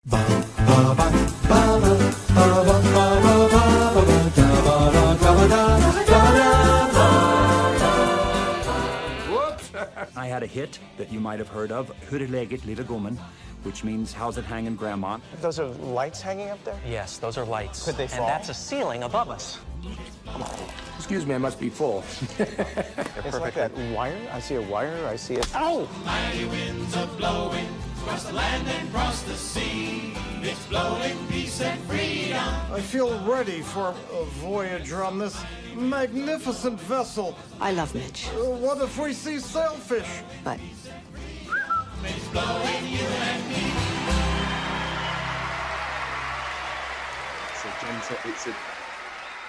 I had a hit that you might have heard of, Hur läget lilla gumman, which means how's it hanging, Grandma? Those are lights hanging up there? Yes, those are lights. Could they fall? And that's a ceiling above us. Excuse me, I must be full. It's like that wire. I see a wire. I see a... Ow! Mighty winds are blowing across the land and across the sea. It's blowing peace and freedom. I feel ready for a voyage on this magnificent vessel. I love Mitch. What if we see sailfish? But It's blowing you and me.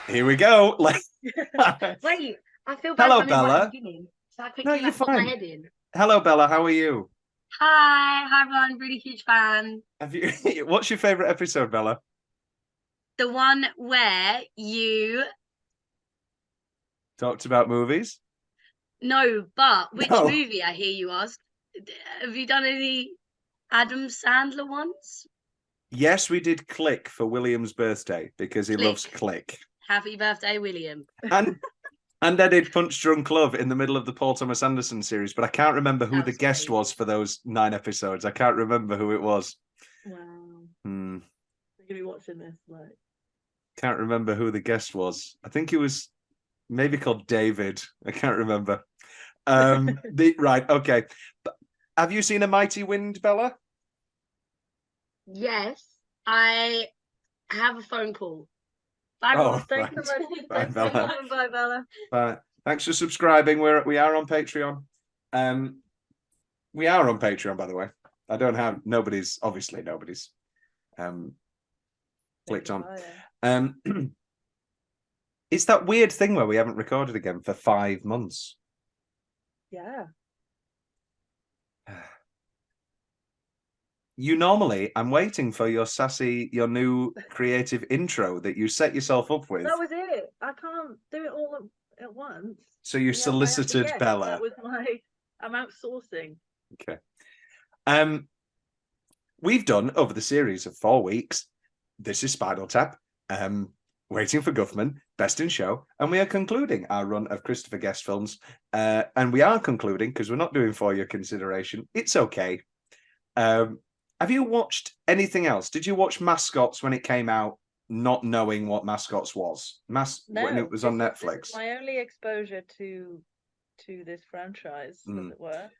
Here we go. Wait, I feel bad. Hello, for Bella. beginning, so I quickly No, you're put my fine. head in. Hello, Bella. How are you? Hi everyone, really huge fan. Have you? What's your favourite episode, Bella? The one where you Talked about movies. no, but which No. movie? I hear you asked. Have you done any Adam Sandler ones? Yes, we did Click for William's birthday because he Click. loves Click, Happy birthday, William. and I did Punch Drunk Love in the middle of the Paul Thomas Anderson series, but I can't remember who That the was guest great. was for those 9 episodes. I can't remember who it was. Wow. Hmm. You're gonna be watching this, like. Can't remember who the guest was. I think he was maybe called David. I can't remember. Right, okay. But have you seen A Mighty Wind, Bella? Yes, I have a phone call. Bye, Oh, everyone. Thank you right. so much. Bye, Thanks so Bella. much. Bye, Bella. Thanks for subscribing. We are on Patreon. We are on Patreon, by the way. I don't have nobody's clicked on. It's that weird thing where we haven't recorded again for 5 months. Yeah. You normally, I'm waiting for your new creative intro that you set yourself up with. That was it. I can't do it all at once. So you Yeah, I have to solicited guess. Bella. That was I'm outsourcing. Okay. We've done over the series of 4 weeks. This is Spinal Tap. Waiting for Guffman, Best in Show, and we are concluding our run of Christopher Guest films. And we are concluding because we're not doing For Your Consideration. It's okay. Have you watched anything else? Did you watch Mascots when it came out, not knowing what Mascots was? When it was on This Netflix. is my only exposure to this franchise, as it were.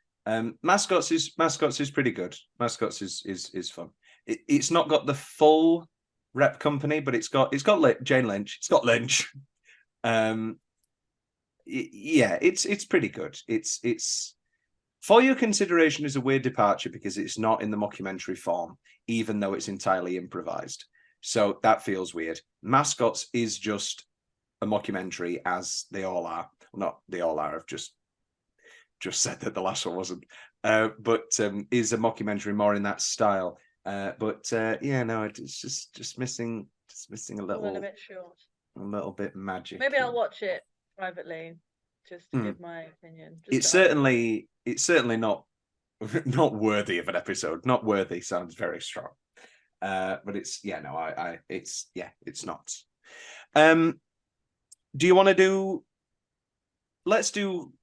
Mascots is pretty good. Mascots is fun. It's not got the full rep company, but it's got Jane Lynch. It's got Lynch. Yeah, it's pretty good. It's For Your Consideration is a weird departure because it's not in the mockumentary form, even though it's entirely improvised. So that feels weird. Mascots is just a mockumentary, as they all are. Not they all are. I've just said that the last one wasn't. But is a mockumentary more in that style. Yeah, no, it's just missing a little bit short. A little bit magic. Maybe I'll watch it privately, just to give my opinion. It's certainly not worthy of an episode. Not worthy sounds very strong. But it's it's not. Do you want to do? Let's do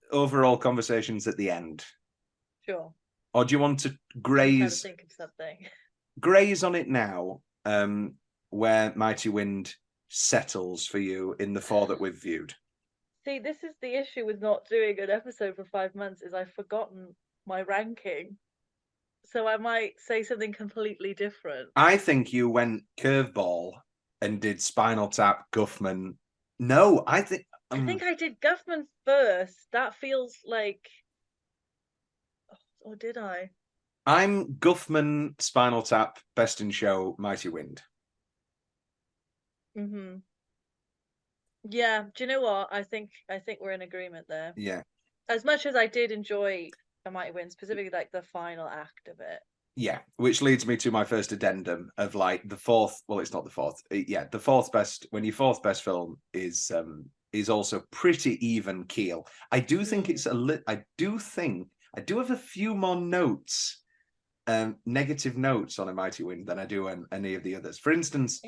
overall conversations at the end. Sure. Or do you want to I'm trying to graze think of something. graze on it now? Where Mighty Wind settles for you in the 4 that we've viewed. See, this is the issue with not doing an episode for 5 months, is I've forgotten my ranking. So I might say something completely different. I think you went curveball and did Spinal Tap, Guffman. No, I think I think I did Guffman first. That feels like... Or did I? I'm Guffman, Spinal Tap, Best in Show, Mighty Wind. Mm-hmm. Yeah, do you know what? I think we're in agreement there. Yeah. As much as I did enjoy A Mighty Wind, specifically like the final act of it. Yeah, which leads me to my first addendum of like the 4th. Well, it's not the 4th. Yeah, the 4th best. When your 4th best film is also pretty even keel. I do think it's I do have a few more notes negative notes on A Mighty Wind than I do on any of the others. For instance,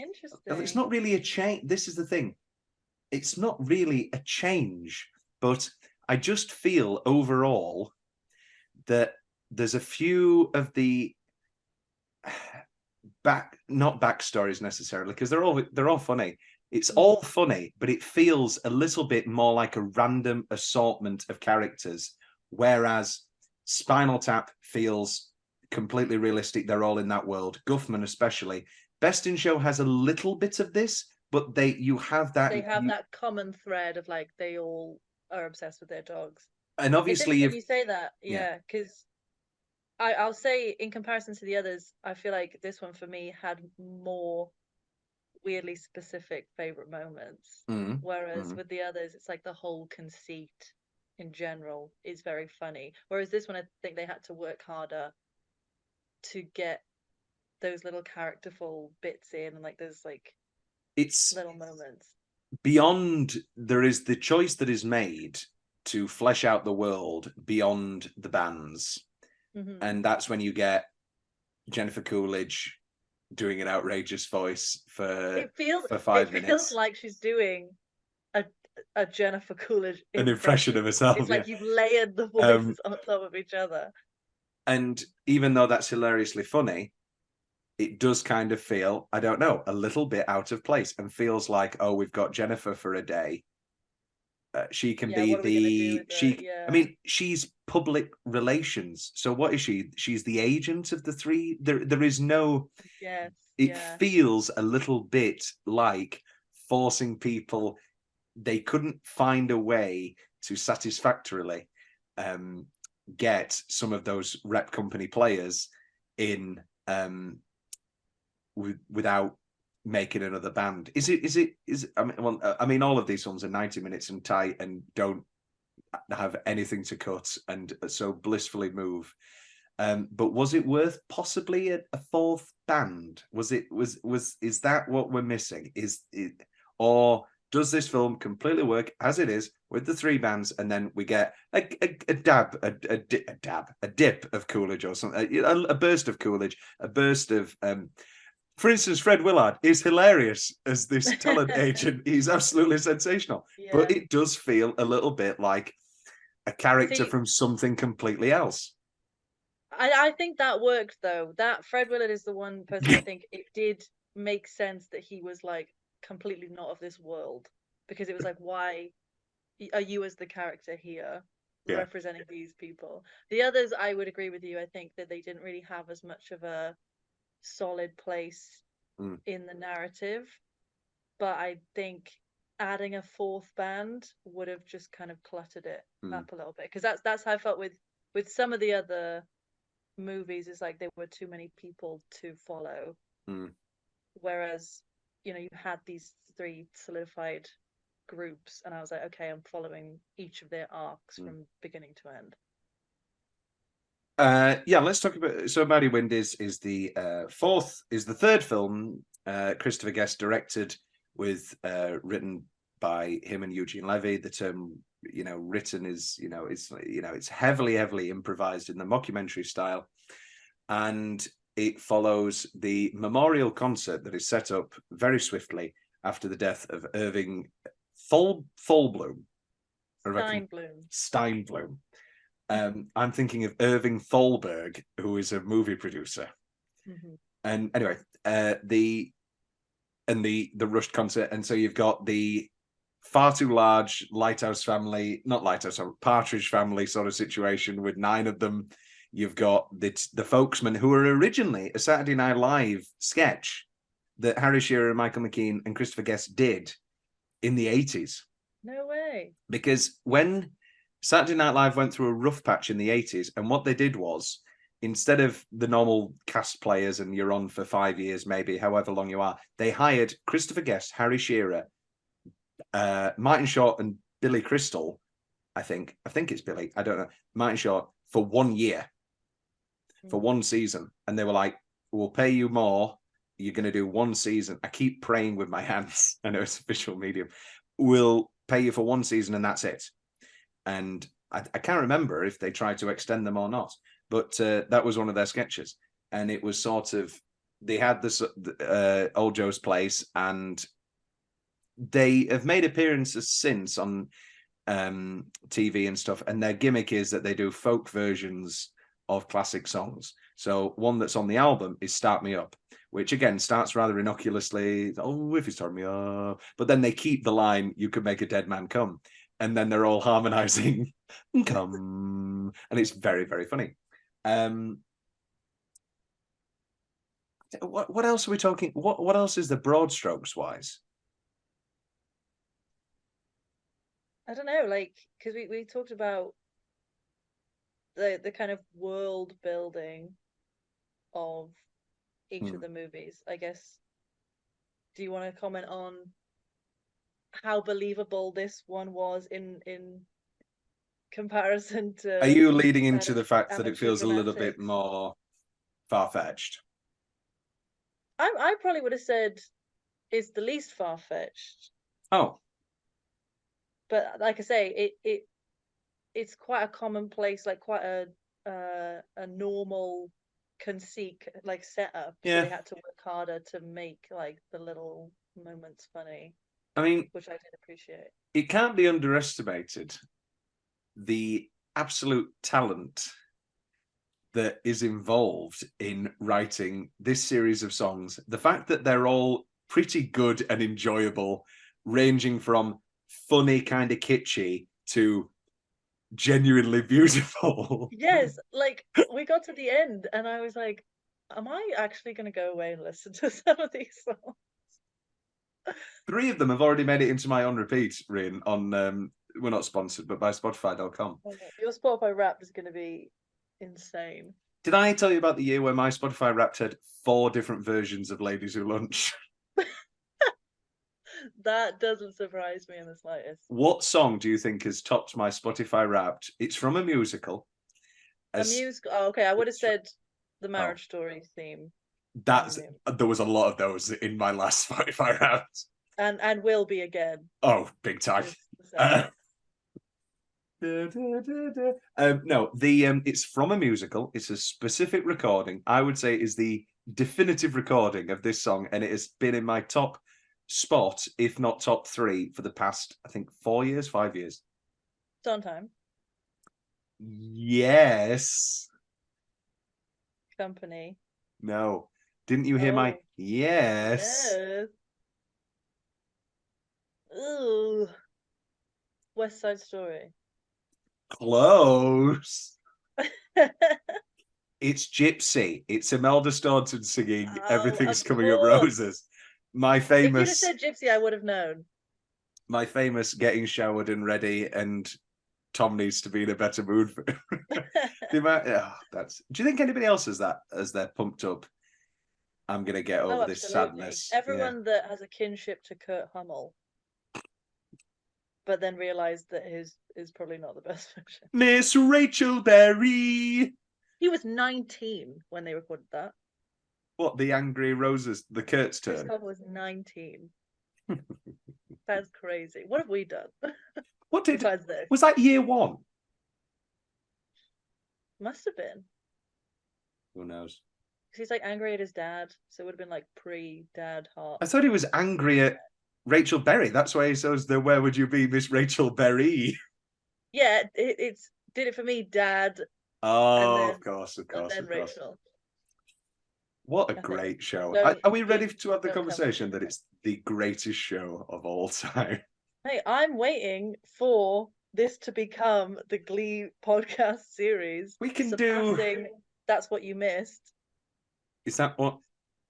it's not really a change. This is the thing. It's not really a change, but I just feel overall that there's a few of the not backstories necessarily, because they're all funny. It's all funny, but it feels a little bit more like a random assortment of characters, whereas Spinal Tap feels completely realistic. They're all in that world. Guffman especially. Best in Show has a little bit of this, but they have that common thread of like they all are obsessed with their dogs. And obviously, you say that, yeah, because I'll say in comparison to the others, I feel like this one for me had more weirdly specific favorite moments, whereas with the others, it's like the whole conceit in general is very funny. Whereas this one, I think they had to work harder to get those little characterful bits in, and like there's like it's little moments. Beyond, there is the choice that is made to flesh out the world beyond the bands. And that's when you get Jennifer Coolidge doing an outrageous voice for 5 minutes. It feels like she's doing a Jennifer Coolidge an impression of herself. It's like you've layered the voices on top of each other. And even though that's hilariously funny, it does kind of feel, I don't know, a little bit out of place, and feels like, oh, we've got Jennifer for a day. She can be I mean, she's public relations. So what is she? She's the agent of the three. There is no. It feels a little bit like forcing people. They couldn't find a way to satisfactorily get some of those rep company players in without making another band. Is it I mean all of these films are 90 minutes and tight and don't have anything to cut and so blissfully move, but was it worth possibly a fourth band? Is that what we're missing? Or does this film completely work as it is with the 3 bands, and then we get a dip of Coolidge or something, a burst of Coolidge, a burst of for instance, Fred Willard is hilarious as this talent agent. He's absolutely sensational. But it does feel a little bit like a character from something completely else. I think that worked, though. That Fred Willard is the one person I think it did make sense that he was like completely not of this world, because it was like, why are you as the character here representing these people? The others, I would agree with you. I think that they didn't really have as much of a solid place in the narrative, but I think adding a 4th band would have just kind of cluttered it up a little bit, because that's how I felt with some of the other movies. Is like there were too many people to follow, whereas you had these 3 solidified groups, and I was like, okay, I'm following each of their arcs from beginning to end. Let's talk about. So Mighty Wind is the 3rd film Christopher Guest directed, with written by him and Eugene Levy. The term written is it's heavily improvised in the mockumentary style, and it follows the memorial concert that is set up very swiftly after the death of Irving Thalbloom. Steinblum. I'm thinking of Irving Thalberg, who is a movie producer. And anyway, the rushed concert, and so you've got the far too large Partridge family sort of situation with 9 of them. You've got the Folksmen, who were originally a Saturday Night Live sketch that Harry Shearer, Michael McKean, and Christopher Guest did in the 80s. No way. Because when Saturday Night Live went through a rough patch in the 80s, and what they did was, instead of the normal cast players and you're on for 5 years, maybe however long you are, they hired Christopher Guest, Harry Shearer, Martin Short, and Billy Crystal. I think it's Billy. I don't know. Martin Short for 1 year, for 1 season, and they were like, "We'll pay you more. You're going to do 1 season." I keep praying with my hands. I know it's a visual medium. We'll pay you for 1 season, and that's it. And I can't remember if they tried to extend them or not, but that was one of their sketches. and it was sort of they had this Old Joe's Place, and they have made appearances since on TV and stuff, and their gimmick is that they do folk versions of classic songs. So one that's on the album is Start Me Up, which again starts rather innocuously. Oh, if you start me up. But then they keep the line, you could make a dead man come. And then they're all harmonizing, come. And it's very, very funny. What else are we talking? What else is the broad strokes wise? I don't know, like, because we talked about the kind of world building of each of the movies. I guess, do you want to comment on how believable this one was in comparison to? Are you leading into the fact that it amateur feels a little bit dramatics? more far-fetched? I probably would have said it's the least far-fetched. Oh, But like I say, it's quite a commonplace, like quite a normal conceit, like setup. Yeah. So they had to work harder to make like the little moments funny, I mean, which I did appreciate. it can't be underestimated the absolute talent that is involved in writing this series of songs. The fact that they're all pretty good and enjoyable, ranging from funny, kind of kitschy to genuinely beautiful. Yes, like we got to the end and I was like, am I actually going to go away and listen to some of these songs? 3 of them have already made it into my on repeat, Rhian, on we're not sponsored, but by Spotify.com. Your Spotify Wrapped is going to be insane. Did I tell you about the year where my Spotify Wrapped had 4 different versions of Ladies Who Lunch? That doesn't surprise me in the slightest. What song do you think has topped my Spotify Wrapped? It's from a musical. A musical? Oh, okay, I would have said the Marriage Story theme. There was a lot of those in my last Spotify Wrapped. And will be again. Oh, big time. No, it's from a musical. It's a specific recording. I would say is the definitive recording of this song, and it has been in my top spot, if not top 3, for the past, I think, 5 years. Sondheim. Yes. Company. No. Didn't you hear my yes? Yes. Ooh. West Side Story. Close. It's Gypsy. It's Imelda Staunton singing Everything's Coming Up Roses. My famous. If you'd have said Gypsy, I would have known. My famous getting showered and ready, and Tom needs to be in a better mood for the amount. Do you think anybody else has that as they're pumped up? I'm gonna get over this sadness. Everyone that has a kinship to Kurt Hummel, but then realised that his is probably not the best version. Miss Rachel Berry. He was 19 when they recorded that. What, the Angry Roses, the Kurt's turn? Chris was 19. That's crazy. What have we done? What did besides this? Was that year 1? Must have been. Who knows? He's like angry at his dad, so it would have been like pre-dad heart. I thought he was angry at Rachel Berry. That's why he says the "Where would you be, Miss Rachel Berry?" Yeah, it's did it for me, Dad. Oh, of course. And then Rachel. What a great show. Are we ready to have the conversation that it's the greatest show of all time? Hey, I'm waiting for this to become the Glee podcast series. We can do. That's What You Missed. Is that what?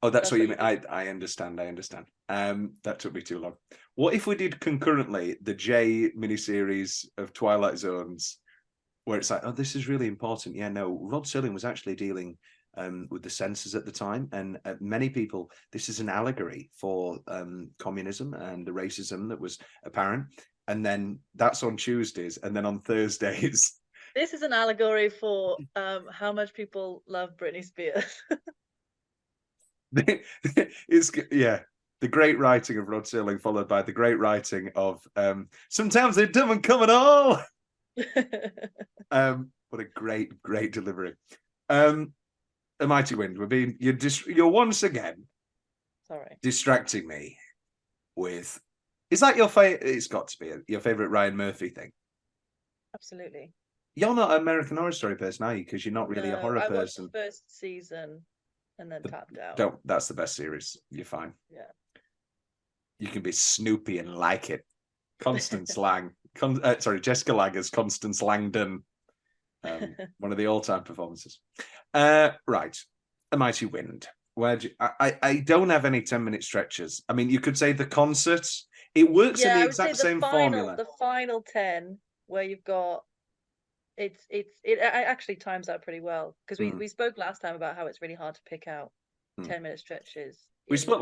Oh, that's what you mean. I understand. That took me too long. What if we did concurrently the J miniseries of Twilight Zones, where it's like, oh, this is really important. Yeah, no, Rod Serling was actually dealing with the censors at the time, and many people, this is an allegory for communism and the racism that was apparent. And then that's on Tuesdays, and then on Thursdays. This is an allegory for how much people love Britney Spears. It's the great writing of Rod Serling followed by the great writing of sometimes they don't come at all. What a great delivery. A Mighty Wind. You're once again Sorry. distracting me with. Is that your favorite? It's got to be your favorite Ryan Murphy thing. Absolutely. You're not an American Horror Story person, are you? Because you're not really a No, horror I watched person. the first season and then tapped out. Don't. That's the best series. You're fine. Yeah. You can be Snoopy and like it. Constance Lang. Jessica Lang as Constance Langdon. One of the all-time performances. Right. A Mighty Wind. I don't have any 10-minute stretches. I mean, you could say the concert. It works in the exact same formula. The final 10, where you've got it actually times out pretty well, because we spoke last time about how it's really hard to pick out 10-minute stretches. We spoke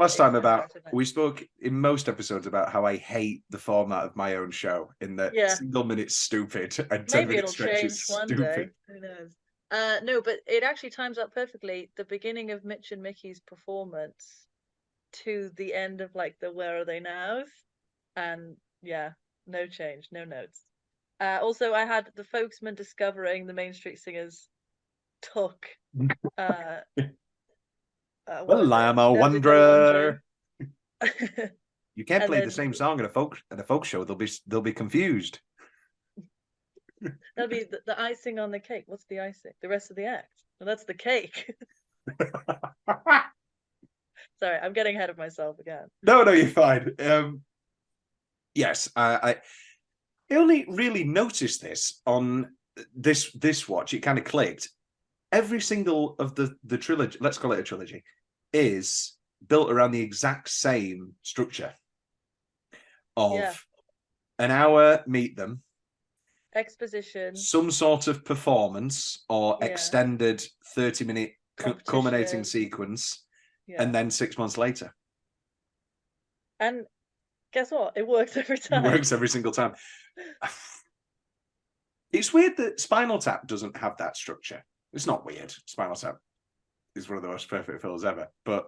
in most episodes about how I hate the format of my own show, in that single minute's stupid and 10-minute stretches stupid. Day. Who knows? No, but it actually times out perfectly. The beginning of Mitch and Mickey's performance to the end of like the Where Are They Nows, and no change, no notes. Also, I had the folksmen discovering the Main Street Singers took. Well, I'm a wanderer. You can't play the same song at a folk show. They'll be confused. That'll be the icing on the cake. What's the icing? The rest of the act. Well, that's the cake. Sorry, I'm getting ahead of myself again. No, you're fine. Yes, I only really noticed this on this watch. It kind of clicked. Every single of the trilogy, let's call it a trilogy, is built around the exact same structure of an hour, meet them, exposition, some sort of performance or extended 30-minute culminating sequence, and then 6 months later. And guess what? It works every time. It works every single time. It's weird that Spinal Tap doesn't have that structure. It's not weird. Spinal Tap is one of the most perfect films ever. But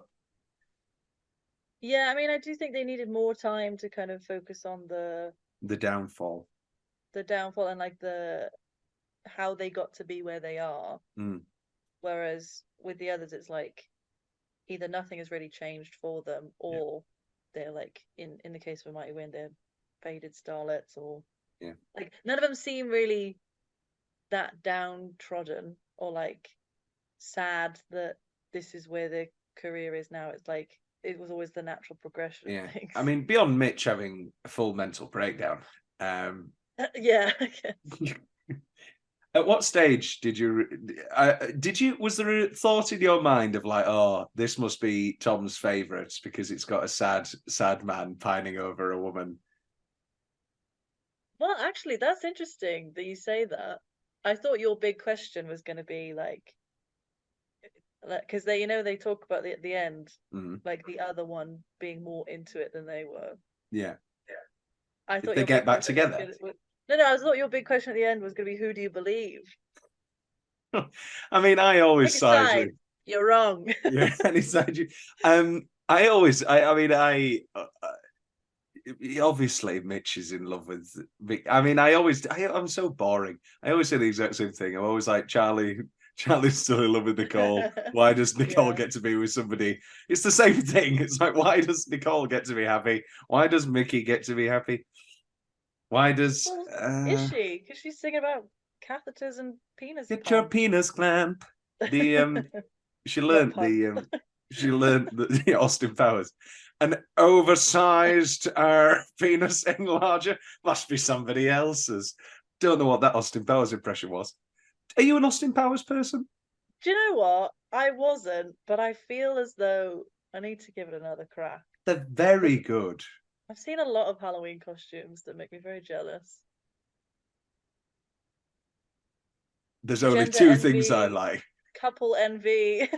yeah, I mean, I do think they needed more time to kind of focus on the downfall. And like how they got to be where they are. Whereas with the others, it's like either nothing has really changed for them, or they're like in the case of Mighty Wind, they're faded starlets, or like none of them seem really that downtrodden or like sad that this is where their career is now. It's like it was always the natural progression of things. I mean, beyond Mitch having a full mental breakdown, at what stage was there a thought in your mind of like, oh, this must be Tom's favourite because it's got a sad man pining over a woman? Well, actually, that's interesting that you say that. I thought your big question was going to be like, because they talk about at the end, like the other one being more into it than they were. Yeah. I thought they get back together. I thought your big question at the end was going to be, who do you believe? I mean, I always side with. You're wrong. Yeah, any side you. Obviously Mitch is in love with Vic. I mean, I'm so boring. I always say the exact same thing. I'm always like, Charlie's still in love with Nicole. Why does Nicole get to be with somebody? It's the same thing. It's like, why does Nicole get to be happy? Why does Mickey get to be happy? Why does is she? Because she's singing about catheters and penis. Get your penis clamp. She learned the Austin Powers. An oversized penis enlarger must be somebody else's. Don't know what that Austin Powers impression was. Are you an Austin Powers person? Do you know what? I wasn't, but I feel as though I need to give it another crack. They're very good. I've seen a lot of Halloween costumes that make me very jealous. There's only two things I like. Couple envy.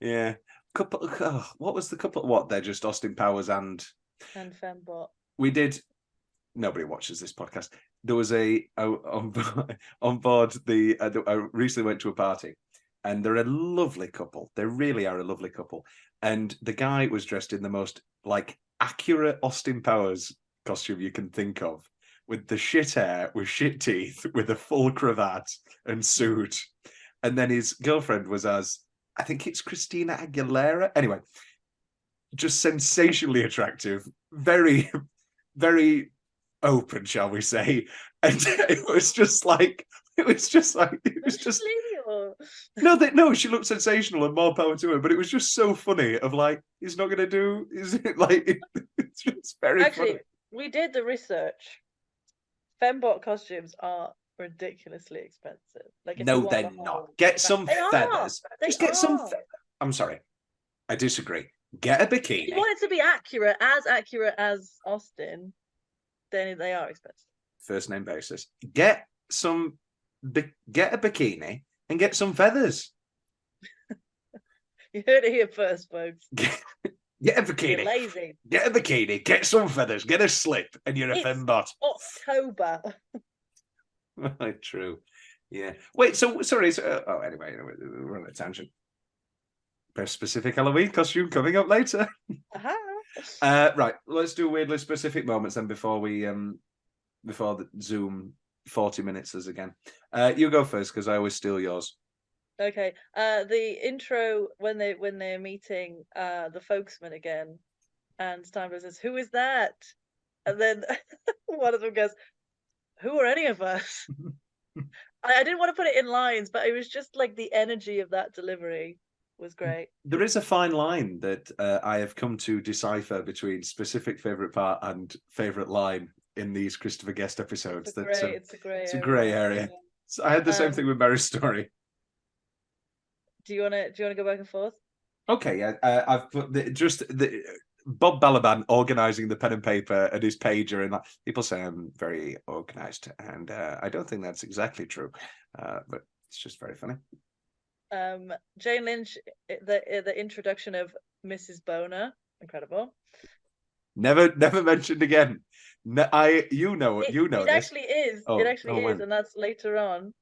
Yeah. Couple. Oh, what was the couple? What? They're just Austin Powers and Fembot. We did. Nobody watches this podcast. There was on board the. I recently went to a party, and they're a lovely couple. They really are a lovely couple. And the guy was dressed in the most like accurate Austin Powers costume you can think of, with the shit hair, with shit teeth, with a full cravat and suit. and then his girlfriend was as, I think it's Christina Aguilera. Anyway, just sensationally attractive, very, very open, shall we say? And it was just like. No, she looked sensational and more power to her, but it was just so funny of like, he's not going to do, is it like, it's just very Actually, funny. we did the research. Fembot costumes are ridiculously expensive. Like, if you No, want they're the whole- not. Get some They are. feathers. They Just get some are. I'm sorry. I disagree. Get a If you bikini. want it to be accurate as Austin, then they are expensive. First name basis. Get a bikini and get some feathers. You heard it here first, folks. Get a bikini. You're lazy. Get a bikini. Get some feathers. Get a slip, and you're a It's fembot. October. Right, true. Yeah. Wait. So sorry. Anyway, we're on a tangent. Best specific Halloween costume coming up later. Right. Let's do weirdly specific moments then before the Zoom 40 minutes is again. You go first because I always steal yours. Okay. The intro when they're meeting the folksman again, and Steinberg says, "Who is that?" And then one of them goes, "Who are any of us?" I didn't want to put it in lines, but it was just like the energy of that delivery was great. There is a fine line that I have come to decipher between specific favourite part and favourite line in these Christopher Guest episodes. It's a grey area. So I had the same thing with Mary's story. Do you wanna go back and forth? Okay, yeah. I've put Bob Balaban organising the pen and paper and his pager, and like, people say I'm very organised, and I don't think that's exactly true, but it's just very funny. Jane Lynch, the introduction of Mrs. Boner, incredible. Never mentioned again. No, you know It this. actually is. Oh, it actually is, when? and that's later on.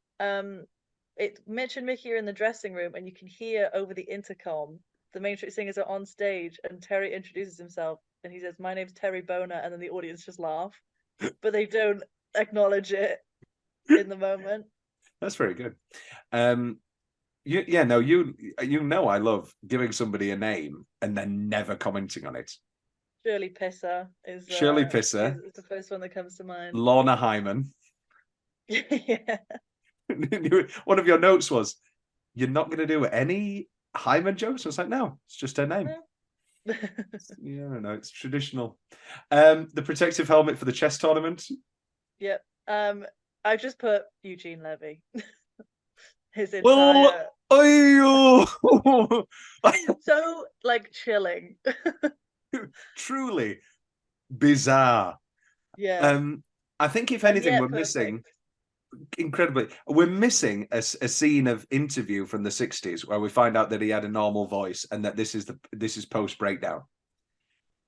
It Mitch and Mickey are in the dressing room, and you can hear over the intercom the Main Street Singers are on stage, and Terry introduces himself, and he says, "My name's Terry Boner," and then the audience just laugh, but they don't acknowledge it in the moment. That's very good. You know I love giving somebody a name and then never commenting on it. Shirley Pisser is the first one that comes to mind. Lorna Hyman. Yeah. One of your notes was, "You're not going to do any Hyman jokes?" I was like, no, it's just her name. Yeah, no, it's traditional. The protective helmet for the chess tournament. Yep. I just put Eugene Levy. His entire... so like chilling. Truly bizarre. Yeah. I think if anything, we're missing we're missing a scene of interview from the 60s where we find out that he had a normal voice and that this is post breakdown,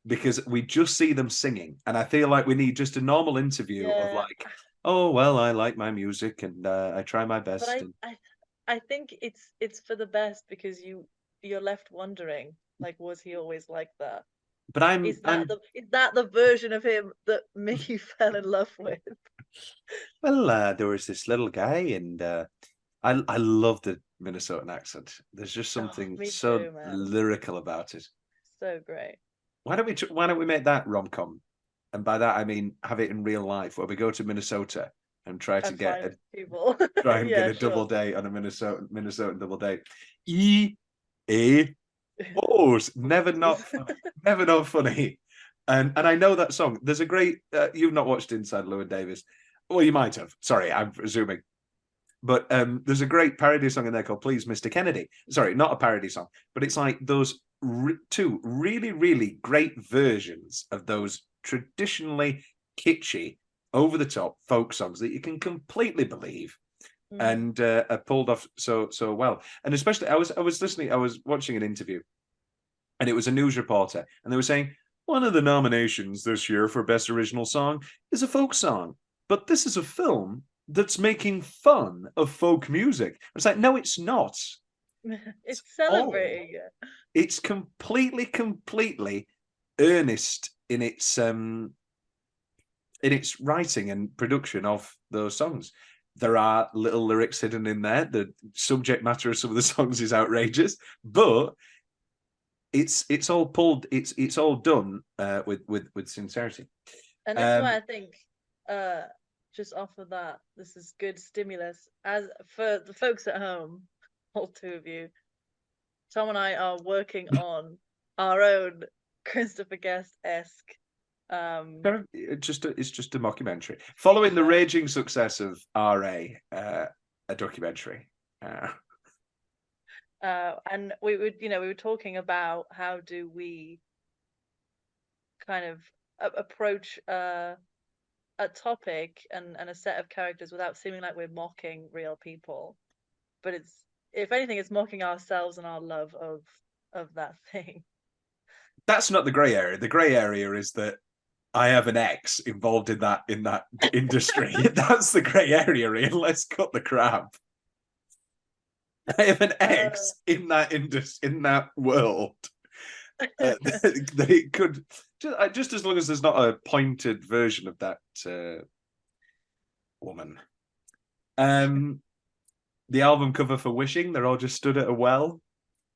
because we just see them singing, and I feel like we need just a normal interview of like, oh well, I like my music and I try my best. But I think it's for the best, because you're left wondering, like, was he always like that? But is that the version of him that Mickey fell in love with? Well, there was this little guy, and I love the Minnesotan accent. There's just something so lyrical about it. So great. Why don't we make that rom-com? And by that I mean have it in real life, where we go to Minnesota and try and get a double date on a Minnesotan double date. Never not funny. And I know that song. There's a great you've not watched Inside Llewyn Davis. Well, you might have. Sorry, I'm presuming. But there's a great parody song in there called Please Mr. Kennedy. Sorry, not a parody song, but it's like those two really, really great versions of those traditionally kitschy, over-the-top folk songs that you can completely believe and are pulled off so well. And especially, I was watching an interview, and it was a news reporter, and they were saying, one of the nominations this year for Best Original Song is a folk song. But this is a film that's making fun of folk music. I was like, no, it's not. It's celebrating it. It's completely earnest in its writing and production of those songs. There are little lyrics hidden in there. The subject matter of some of the songs is outrageous, but it's all pulled. It's all done with sincerity. And this is why I think, just off of that, this is good stimulus. As for the folks at home, all two of you, Tom and I are working on our own Christopher Guest-esque. It's just a mockumentary following the raging success of R.A., a documentary. And we were talking about how do we kind of approach a topic and a set of characters without seeming like we're mocking real people, but it's, if anything, it's mocking ourselves and our love of that thing. That's not the grey area. The grey area is that I have an ex involved in that industry. That's the grey area, Rhian. Let's cut the crap. I have an ex in that world. That it could just as long as there's not a pointed version of that woman. The album cover for Wishing, they're all just stood at a well.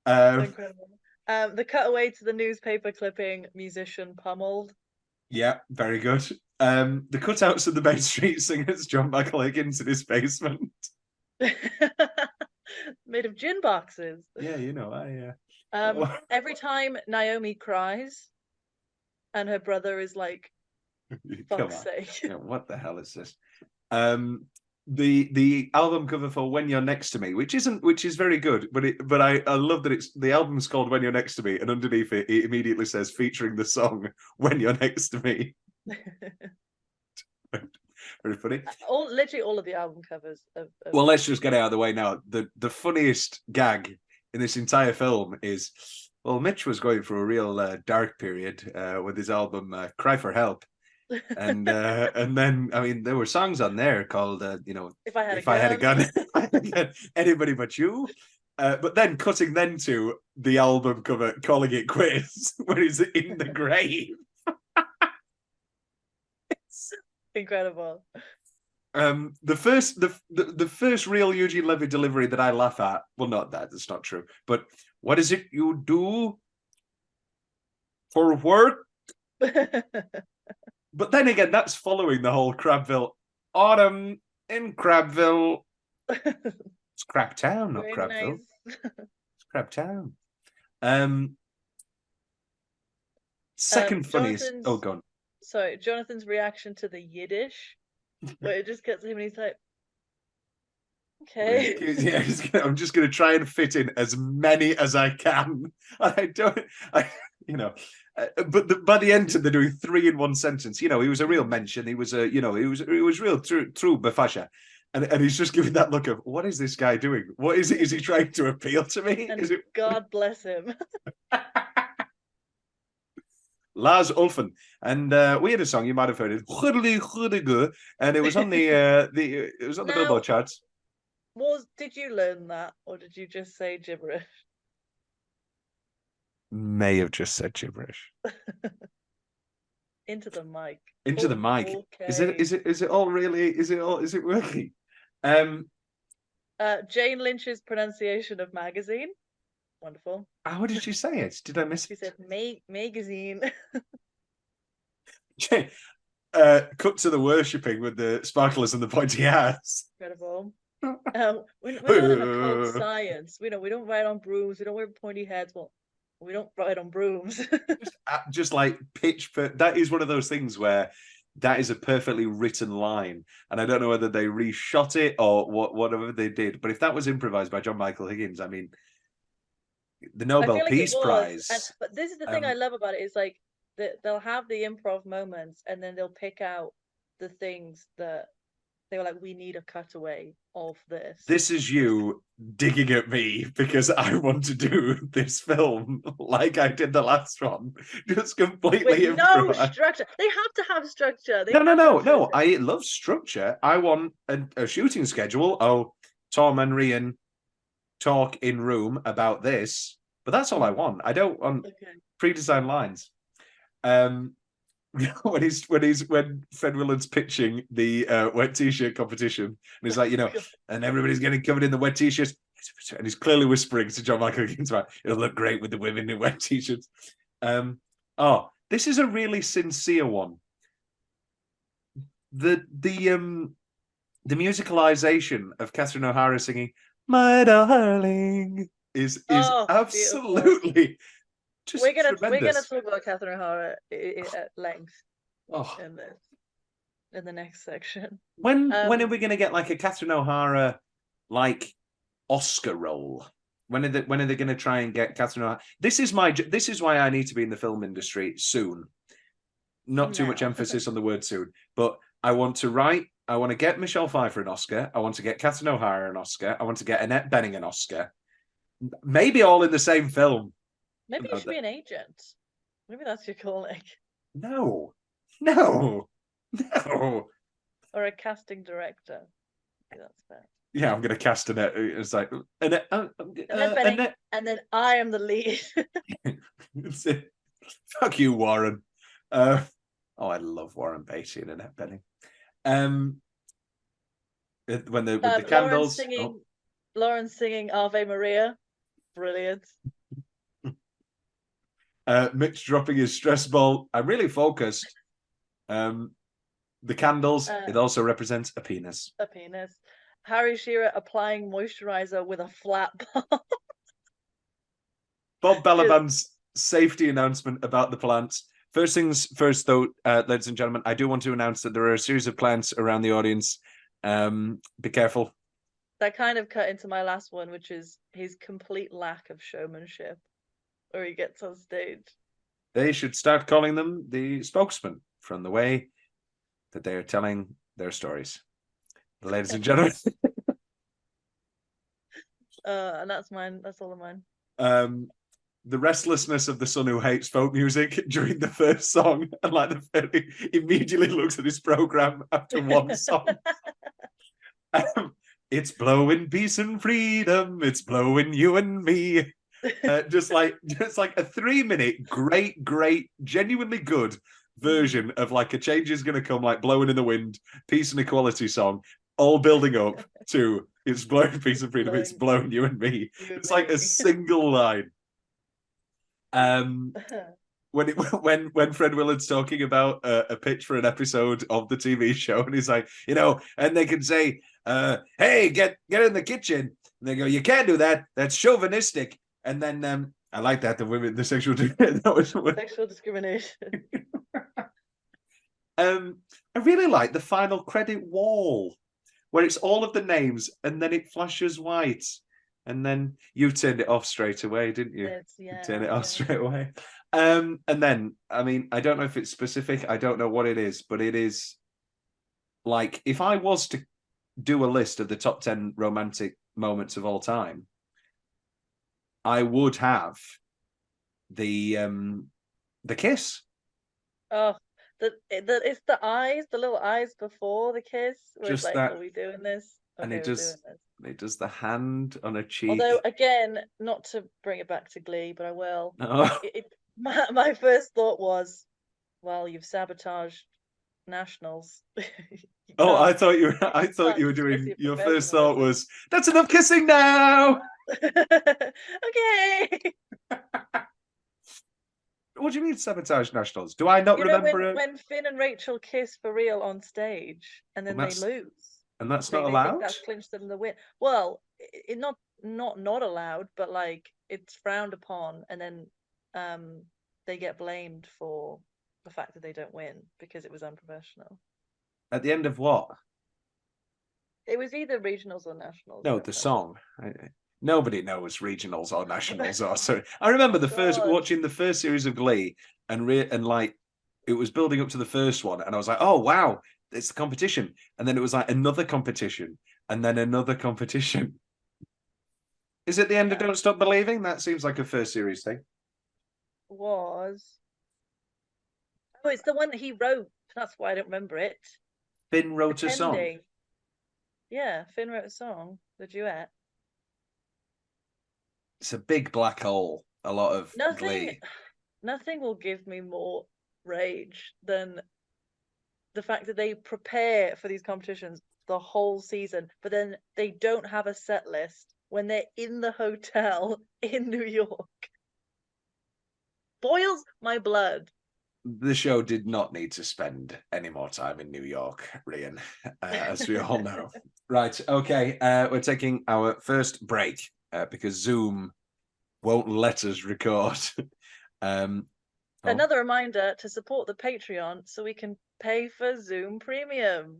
Incredible. The cutaway to the newspaper clipping, musician pummeled. Yeah, very good. The cutouts of the Main Street Singers, John Michael Higgins in his basement. Made of gin boxes. Yeah, you know, every time Naomi cries and her brother is like, fuck's sake. Yeah, what the hell is this? The album cover for When You're Next to Me, which is very good, but I love that it's the album's called When You're Next to Me, and underneath it immediately says featuring the song When You're Next to Me. Very funny. Literally all of the album covers. Well, let's just get it out of the way now. The funniest gag in this entire film is, well, Mitch was going through a real dark period with his album Cry for Help. And then, I mean, there were songs on there called, If I Had a Gun, Anybody But You. But then cutting then to the album cover, calling it quits, where he's in the grave. Incredible. The first real Eugene Levy delivery that I laugh at, well, not that, that's not true, but what is it you do for work? But then again, that's following the whole Crabville autumn in Crabville. It's Crabtown, not Very Crabville. nice. It's Crabtown. Second funniest. Oh, go on. Sorry, Jonathan's reaction to the Yiddish, where it just gets him and he's like, okay. Yeah, I'm just going to try and fit in as many as I can. But by the end, they're doing 3 in one sentence. He was a real mention. He was he was real true Bafasha. And he's just giving that look of, what is this guy doing? What is it? Is he trying to appeal to me? And God bless him. Lars Ulfen, and we had a song you might have heard it, and it was on the Billboard charts. Did you learn that, or did you just say gibberish? May have just said gibberish. Into the mic. Into the mic. Okay. Is it all really? Is it working? Jane Lynch's pronunciation of magazine. Wonderful. How did she say it? Did I miss it? She said magazine. Cut to the worshipping with the sparklers and the pointy hats. Incredible. We're not in a cult science. We don't ride on brooms. We don't wear pointy hats. Well, we don't ride on brooms. just like pitch. That is one of those things where that is a perfectly written line, and I don't know whether they reshot it or whatever they did. But if that was improvised by John Michael Higgins, I mean, the Nobel Peace Prize. But this is the thing I love about it is like they'll have the improv moments, and then they'll pick out the things that they were like, we need a cutaway of this. This is you digging at me because I want to do this film like I did the last one. Just completely improvised. No structure. They have to have structure. No. I love structure. I want a shooting schedule. Oh, Tom and Rhian talk in room about this. But that's all I want. I don't want pre-designed lines. when Fred Willard's pitching the wet t-shirt competition, and he's like, and everybody's getting covered in the wet t-shirts, and he's clearly whispering to John Michael Higgins about it'll look great with the women in wet t-shirts. This is a really sincere one. The musicalization of Catherine O'Hara singing "My Darling" is absolutely beautiful. just We're gonna tremendous. talk about Catherine O'Hara at length Oh, in the next section. when are we going to get like a Catherine O'Hara like Oscar role? When are they going to try and get Catherine O'Hara? This is why I need to be in the film industry soon. Not too much emphasis on the word soon, but I want to get Michelle Pfeiffer an Oscar. I want to get Catherine O'Hara an Oscar. I want to get Annette Bening an Oscar. Maybe all in the same film. Maybe you should be an agent. Maybe that's your calling. No. Or a casting director. Maybe that's fair. Yeah, I'm going to cast Annette. It's like Annette, Annette, and then I am the lead. Fuck you, Warren. I love Warren Beatty and Annette Bening. When with the candles, Lauren singing Ave Maria, brilliant. Mitch dropping his stress ball. I'm really focused. The candles. It also represents a penis. A penis. Harry Shearer applying moisturizer with a flat palm. Bob Balaban's safety announcement about the plants. First things first, though, ladies and gentlemen, I do want to announce that there are a series of plants around the audience. Be careful. That kind of cut into my last one, which is his complete lack of showmanship, where he gets on stage. They should start calling them the spokesman from the way that they are telling their stories. Ladies and gentlemen. And that's mine. That's all of mine. The restlessness of the son who hates folk music during the first song, and like he immediately looks at his program after one song. It's blowing peace and freedom. It's blowing you and me. Just like a 3-minute, great, genuinely good version of like a change is going to come, like blowing in the wind, peace and equality song, all building up to it's blowing peace and freedom. It's blowing you and me. It's like a single line. When Fred Willard's talking about a pitch for an episode of the TV show, and he's like, and they can say, "Hey, get in the kitchen," and they go, "You can't do that. That's chauvinistic." And then I like that the sexual sexual discrimination. I really like the final credit wall where it's all of the names and then it flashes white. And then you turned it off straight away, didn't you? You turned it off straight away. And then, I mean, I don't know if it's specific. I don't know what it is, but it is like, if I was to do a list of the top 10 romantic moments of all time, I would have the kiss. Oh, it's the eyes, the little eyes before the kiss. Where Just it's like, that, are we doing this? Okay, and it does the hand on a cheek. Although, again, not to bring it back to Glee, but I will. Oh. My first thought was, well, you've sabotaged nationals. I thought you were doing. Your first thought was, "That's enough kissing now." Okay. What do you mean sabotage nationals? Do I not remember when Finn and Rachel kiss for real on stage and then they lose? And that's not allowed? That's clinched them the win. Well, it not allowed, but like it's frowned upon, and then they get blamed for the fact that they don't win because it was unprofessional. At the end of what? It was either regionals or nationals. No, the song. Nobody knows regionals or nationals or so. I remember watching the first series of Glee, and like it was building up to the first one, and I was like, oh wow, it's the competition, and then it was like another competition, and then another competition. Is it the end of Don't Stop Believing? That seems like a first series thing. Oh, it's the one that he wrote. That's why I don't remember it. Finn wrote a song. Yeah, Finn wrote a song, the duet. It's a big black hole. A lot of Glee. Nothing will give me more rage than the fact that they prepare for these competitions the whole season, but then they don't have a set list when they're in the hotel in New York. Boils my blood. The show did not need to spend any more time in New York, Rhian, as we all know. Right, okay, we're taking our first break because Zoom won't let us record. Another reminder to support the Patreon so we can pay for Zoom Premium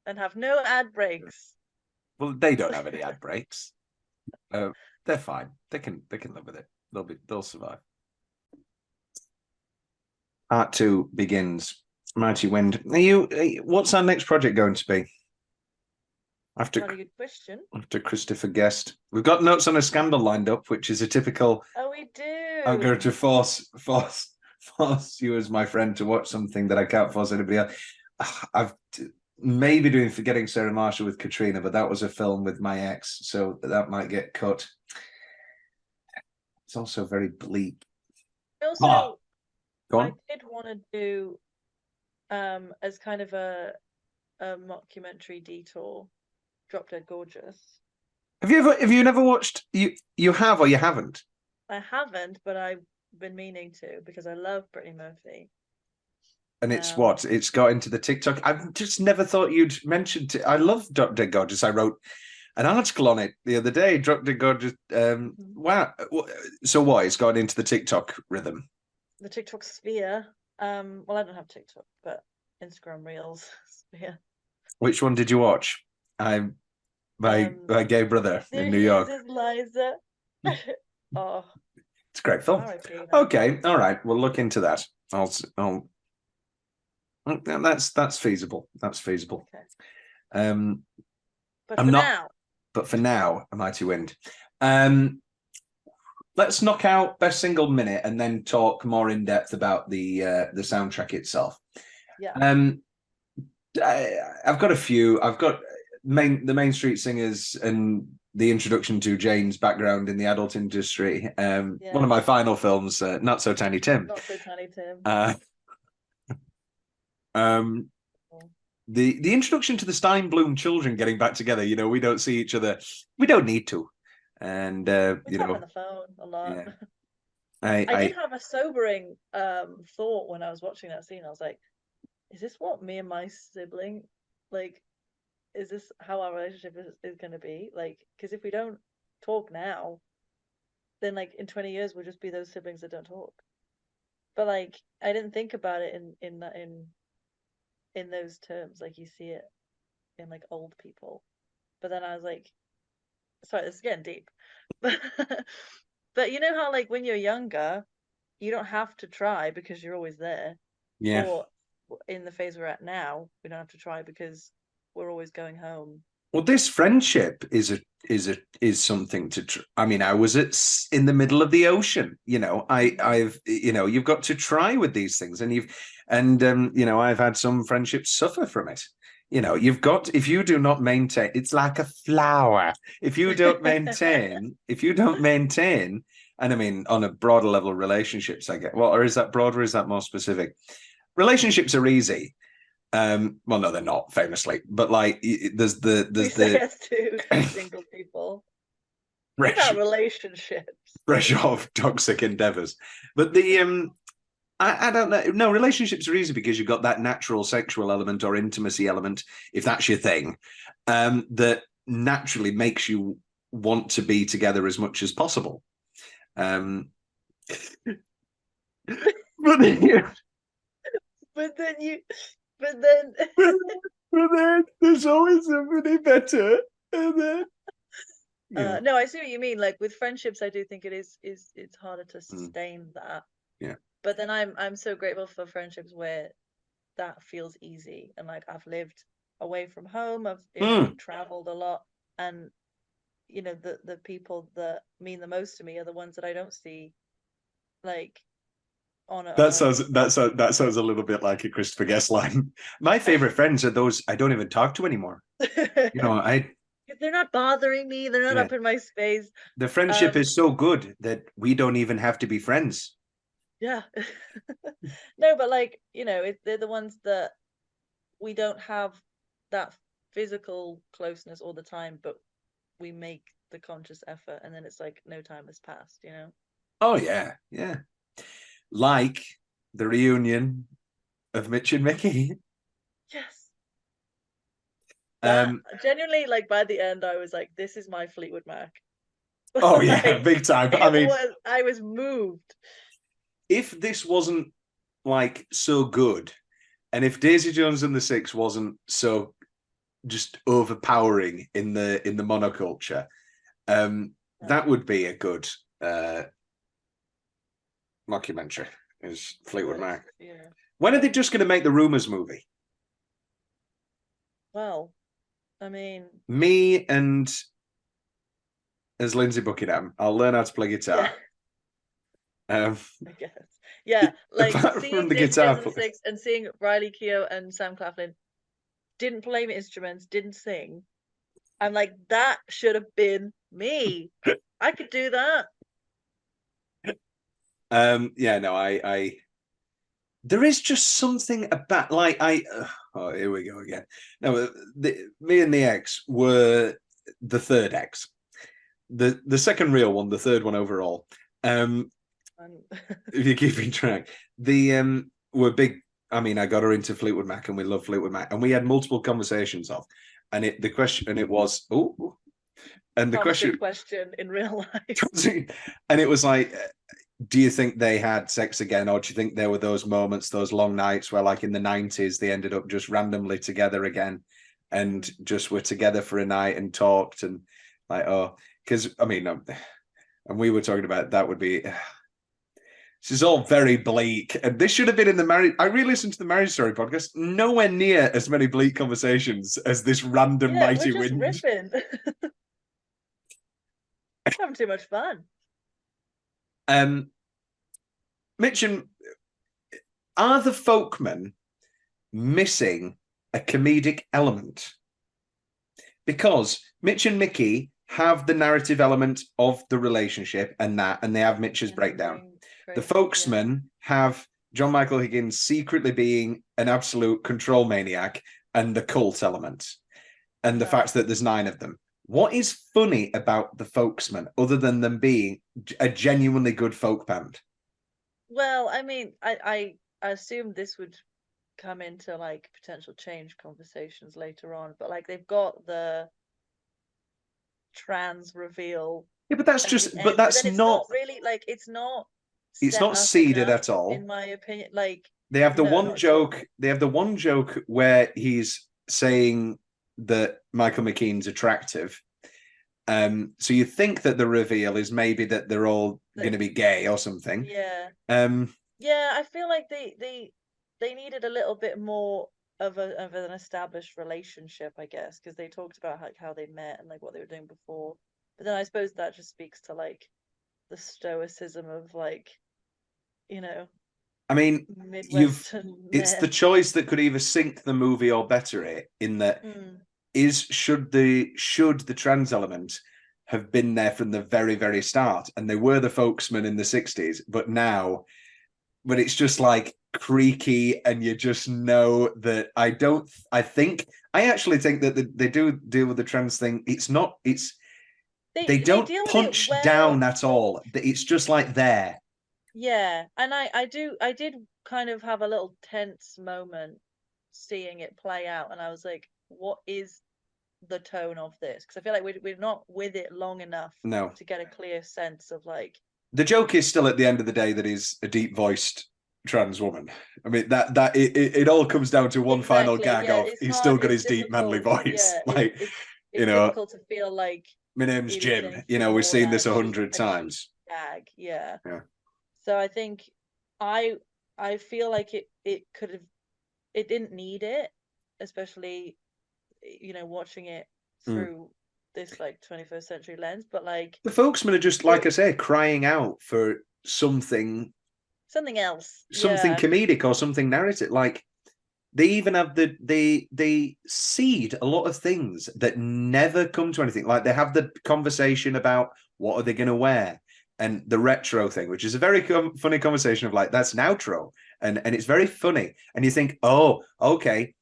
and have no ad breaks. Well, they don't have any ad breaks. They're fine. They can live with it. They'll survive. Part 2 begins. Mighty Wind. What's our next project going to be? After Not a good question. After Christopher Guest, we've got Notes on a Scandal lined up, which is a typical. Oh, we do. I'm going to force you as my friend to watch something that I can't force anybody else. I've maybe doing Forgetting Sarah Marshall with Katrina, but that was a film with my ex, so that might get cut. It's also very bleak. Also, Go I on. did want to do as kind of a mockumentary detour, Drop Dead Gorgeous. Have you never watched? You have or you haven't? I haven't, but I've been meaning to because I love Brittany Murphy. And it's what? It's got into the TikTok. I've just never thought you'd mentioned it. I love Drop Dead Gorgeous. I wrote an article on it the other day. Drop Dead Gorgeous. Wow. So what? It's got into the TikTok rhythm. The TikTok sphere. Well, I don't have TikTok, but Instagram Reels sphere. Which one did you watch? My gay brother in New York. This is Liza. Oh, it's a great film. R.I.P. Okay, all right. We'll look into that. That's feasible. That's feasible. Okay. But for now, A Mighty Wind. Let's knock out best single minute and then talk more in depth about the soundtrack itself. Yeah. I've got a few. I've got the Main Street Singers and the introduction to Jane's background in the adult industry. One of my final films, Not So Tiny Tim. Not So Tiny Tim. The introduction to the Steinblum children getting back together. You know, we don't see each other. We don't need to. And we talk on the phone a lot. Yeah. I did have a sobering thought when I was watching that scene. I was like, is this what me and my sibling, like, is this how our relationship is going to be? Like, because if we don't talk now, then like in 20 years we'll just be those siblings that don't talk. But like, I didn't think about it in those terms. Like you see it in like old people. But then I was like, sorry, this is getting deep. But you know how like when you're younger, you don't have to try because you're always there. Yeah. Or in the phase we're at now, we don't have to try because we're always going home. Well, this friendship is something to. I mean, I was in the middle of the ocean. You know, I've you've got to try with these things, and I've had some friendships suffer from it. You know, if you do not maintain, it's like a flower. If you don't maintain, and I mean, on a broader level, relationships, I get, well, or is that broader, or is that more specific? Relationships are easy. Well, no, they're not, famously, but like, there's the two single people. About relationships. Fresh off toxic endeavors. But I don't know. No, relationships are easy because you've got that natural sexual element or intimacy element, if that's your thing, that naturally makes you want to be together as much as possible. But then there's always somebody better. And then no, I see what you mean. Like with friendships, I do think it's harder to sustain that. Yeah. But then I'm so grateful for friendships where that feels easy, and like I've lived away from home, I've traveled a lot, and you know the people that mean the most to me are the ones that I don't see, like that sounds a little bit like a Christopher Guest line. My favorite friends are those I don't even talk to anymore. You know, they're not bothering me. They're not up in my space. The friendship is so good that we don't even have to be friends. Yeah. No, but like, they're the ones that we don't have that physical closeness all the time, but we make the conscious effort, and then it's like no time has passed, Oh yeah, yeah. Like the reunion of Mitch and Mickey. Yes. Um, Genuinely, like by the end, I was like, "This is my Fleetwood Mac." oh yeah, Like, big time. I mean, I was moved. if this wasn't like so good, and if Daisy Jones and the Six wasn't so just overpowering in the monoculture, that would be a good mockumentary. Is Fleetwood Mac? Yeah. When are they just going to make the Rumours movie? Well, I mean, Me and as Lindsay Buckingham, I'll learn how to play guitar. I guess. Yeah, like apart seeing from the Daisy guitar Jones and the player. Six and seeing Riley Keough and Sam Claflin didn't play instruments, didn't sing. I'm like, that should have been me. I could do that. Yeah, no, I there is just something about like oh, here we go again. No, me and the ex were the third ex, the second real one, the third one overall. If you're keeping track, we're big. I mean, I got her into Fleetwood Mac, and we love Fleetwood Mac, and we had multiple conversations of, and the question was, and the question in real life, and it was like, do you think they had sex again, or do you think there were those moments, those long nights where, like in the 90s, they ended up just randomly together again, and just were together for a night and talked, and like, oh, because I mean, and we were talking about that would be. This is all very bleak, and this should have been in the marriage. I re-listened to the Marriage Story podcast. Nowhere near as many bleak conversations as this random mighty we're just wind. riffing. Having too much fun. Mitch and are the Folkmen missing a comedic element? Because Mitch and Mickey have the narrative element of the relationship and they have Mitch's breakdown. The Folksmen have John Michael Higgins secretly being an absolute control maniac and the cult element, and the fact that there's 9 of them. What is funny about the Folksmen other than them being a genuinely good folk band? Well, I mean, I assume this would come into like potential change conversations later on, but like they've got the trans reveal. Yeah, but that's just, but that's not really like it's not seeded at all, in my opinion. Like they have the one joke. They have the one joke where he's saying that Michael McKean's attractive. So you think that the reveal is maybe that they're all going to be gay or something. Yeah. Yeah, I feel like they needed a little bit more of an established relationship, I guess, because they talked about like how they met and like what they were doing before. But then I suppose that just speaks to like the stoicism of like, I mean, Midwestern it's the choice that could either sink the movie or better it. In that, should the trans element have been there from the very, very start, and they were the Folksmen in the 60s, but it's just like creaky, and you just know that I actually think that they do deal with the trans thing. They don't punch down at all. It's just like there. Yeah, and I did kind of have a little tense moment seeing it play out, and I was like, what is the tone of this? Because I feel like we're not with it long enough to get a clear sense of like. The joke is still at the end of the day that he's a deep voiced trans woman. I mean that it all comes down to one final gag of he's still got his deep manly voice. Yeah, like it's difficult to feel like my name's Jim. We've seen this 100 times. Gag, yeah. So I think I feel like it could have, it didn't need it, especially watching it through this like 21st century lens, but like the Folksmen are just, like I say, crying out for something else, something comedic or something narrative. Like they even have they seed a lot of things that never come to anything. Like they have the conversation about what are they going to wear, and the retro thing, which is a very funny conversation of like, that's an outro. And it's very funny. And you think, oh, okay,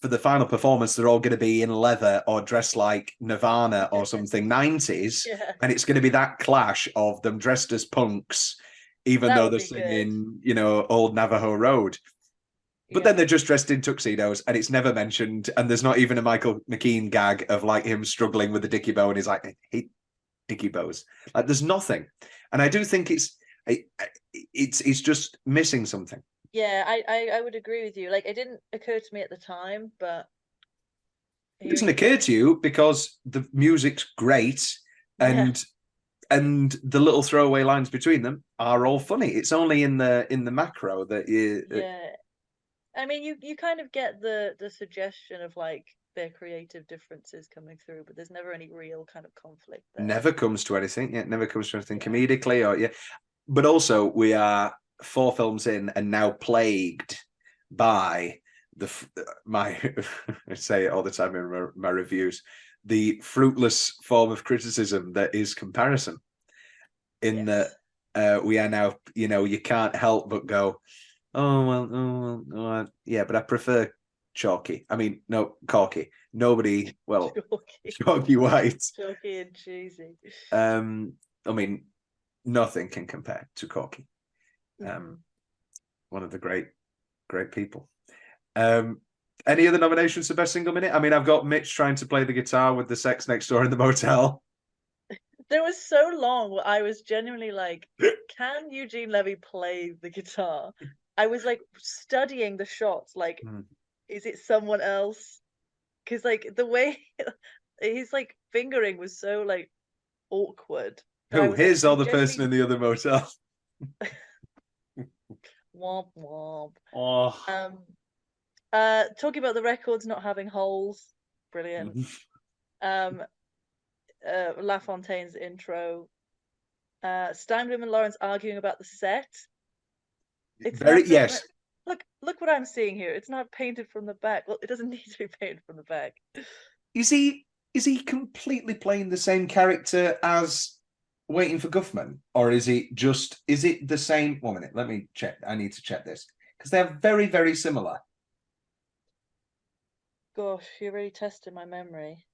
for the final performance, they're all going to be in leather or dressed like Nirvana or something 90s. Yeah. And it's going to be that clash of them dressed as punks, even That though would they're be singing, you know, Old Navajo Road. But then they're just dressed in tuxedos and it's never mentioned. And there's not even a Michael McKean gag of like him struggling with the dicky bow and he's like, I hate dicky bows. Like there's nothing. And I do think it's just missing something. Yeah, I would agree with you. Like, it didn't occur to me at the time, but It doesn't occur to you because the music's great and the little throwaway lines between them are all funny. It's only in the macro that you I mean, you kind of get the suggestion of like their creative differences coming through, but there's never any real kind of conflict there. never comes to anything. Yeah, never comes to anything comedically or But also we are 4 films in and now plagued by I say it all the time in my reviews, the fruitless form of criticism that is comparison. In that we are now, you know, you can't help but go, yeah, but I prefer chalky. I mean, no, corky. Nobody, well, chalky white. Chalky and cheesy. I mean, nothing can compare to corky. One of the great people. Any other nominations for best single minute? I mean, I've got Mitch trying to play the guitar with the sex next door in the motel. There was so long where I was genuinely like, can Eugene Levy play the guitar? I was like studying the shots, like, is it someone else? Because like the way his like fingering was so like awkward. Who? Here's all the person in the other motel. Womp womp. Oh. Talking about the records not having holes, brilliant. LaFontaine's intro. Steinblum and Lawrence arguing about the set. It's very yes. Look what I'm seeing here. It's not painted from the back. Well, it doesn't need to be painted from the back. Is he completely playing the same character as Waiting for Guffman, or is it the same? 1 minute, let me check. I need to check this because they're very, very similar. Gosh, you're really testing my memory.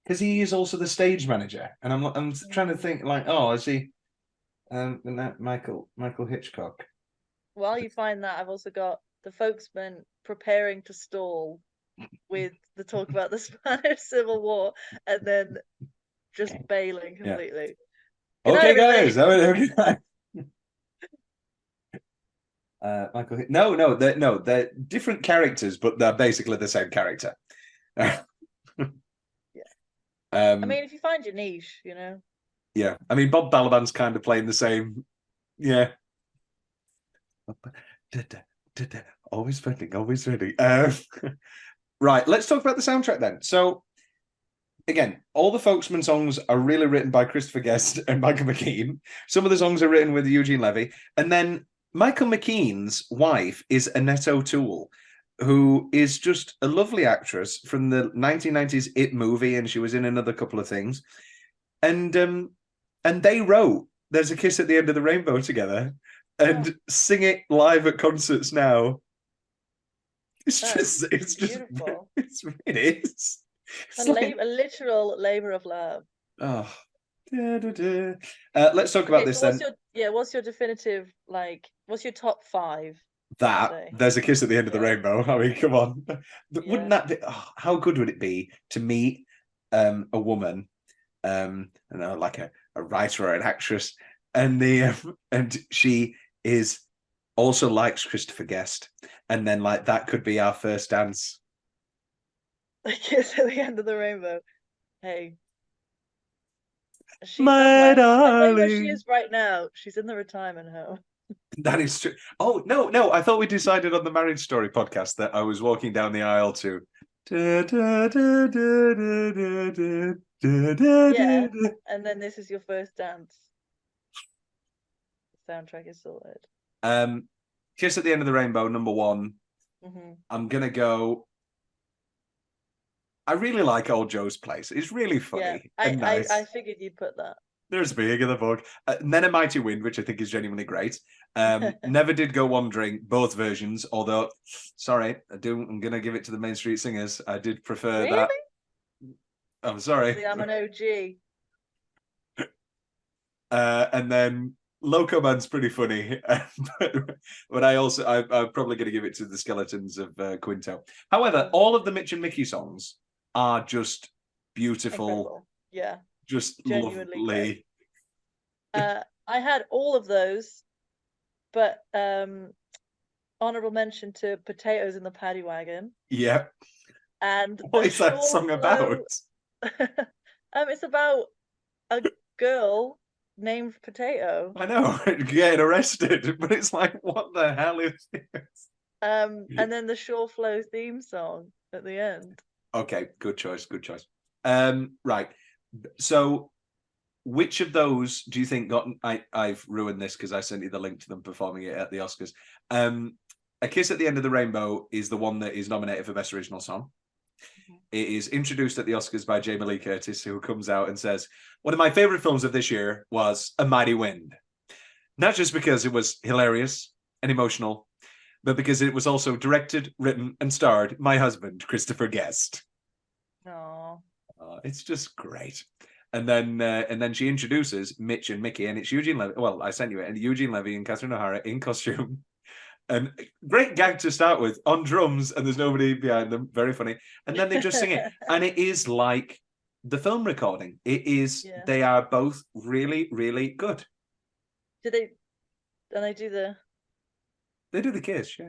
Because he is also the stage manager, and I'm trying to think like, oh, is he? Michael Hitchcock. While you find that, I've also got the folksman preparing to stall with the talk about the Spanish Civil War, and then just bailing completely. Yeah. Okay, guys. Michael. No, they're different characters, but they're basically the same character. I mean, if you find your niche, you know. Yeah, I mean, Bob Balaban's kind of playing the same. Yeah. Always ready. Right, let's talk about the soundtrack then. So, again, all the Folksman songs are really written by Christopher Guest and Michael McKean. Some of the songs are written with Eugene Levy. And then Michael McKean's wife is Annette O'Toole, who is just a lovely actress from the 1990s It movie, and she was in another couple of things. And they wrote There's a Kiss at the End of the Rainbow together and sing it live at concerts now. It's just beautiful. It is. A literal labor of love. Oh. Let's talk about this then. What's your definitive, like, what's your top 5? There's a Kiss at the End of the Rainbow. I mean, come on. Wouldn't that be, how good would it be to meet a woman, like a writer or an actress, and she is also likes Christopher Guest, and then like that could be our first dance. A Kiss at the End of the Rainbow. Hey. My darling. Where she is right now. She's in the retirement home. That is true. Oh, no. I thought we decided on the Marriage Story podcast that I was walking down the aisle to. Yeah, and then this is your first dance. The soundtrack is sorted. Kiss at the End of the Rainbow, number 1. Mm-hmm. I'm going to go. I really like Old Joe's Place. It's really funny. Yeah, and nice. I figured you'd put that. There's Big in the book. And then A Mighty Wind, which I think is genuinely great. Never Did Go Wandering, both versions. Although, sorry, I'm going to give it to the Main Street Singers. I did prefer Really? that. I'm sorry. See, I'm an OG. And then Loco Man's pretty funny. but I'm probably going to give it to the Skeletons of Quinto. However, all of the Mitch and Mickey songs are just beautiful. Incredible. Yeah. Just Genuinely lovely. I had all of those, but honorable mention to Potatoes in the Paddy Wagon. Yep. And What is that song about? It's about a girl named Potato. I know, getting arrested, but it's like, what the hell is this? And then the Shore Flow theme song at the end. Okay, good choice. Right. So, which of those do you think got? I've ruined this because I sent you the link to them performing it at the Oscars. A Kiss at the End of the Rainbow is the one that is nominated for Best Original Song. It is introduced at the Oscars by Jamie Lee Curtis, who comes out and says, one of my favorite films of this year was A Mighty Wind. Not just because it was hilarious and emotional, but because it was also directed, written, and starred my husband, Christopher Guest. Aww. It's just great. And then she introduces Mitch and Mickey, and it's Eugene Levy. Well, I sent you it, and Eugene Levy and Catherine O'Hara in costume. And great gag to start with, on drums, and there's nobody behind them. Very funny. And then they just sing it. And it is like the film recording. It is, They are both really, really good. Do they do the... They do the kiss, yeah.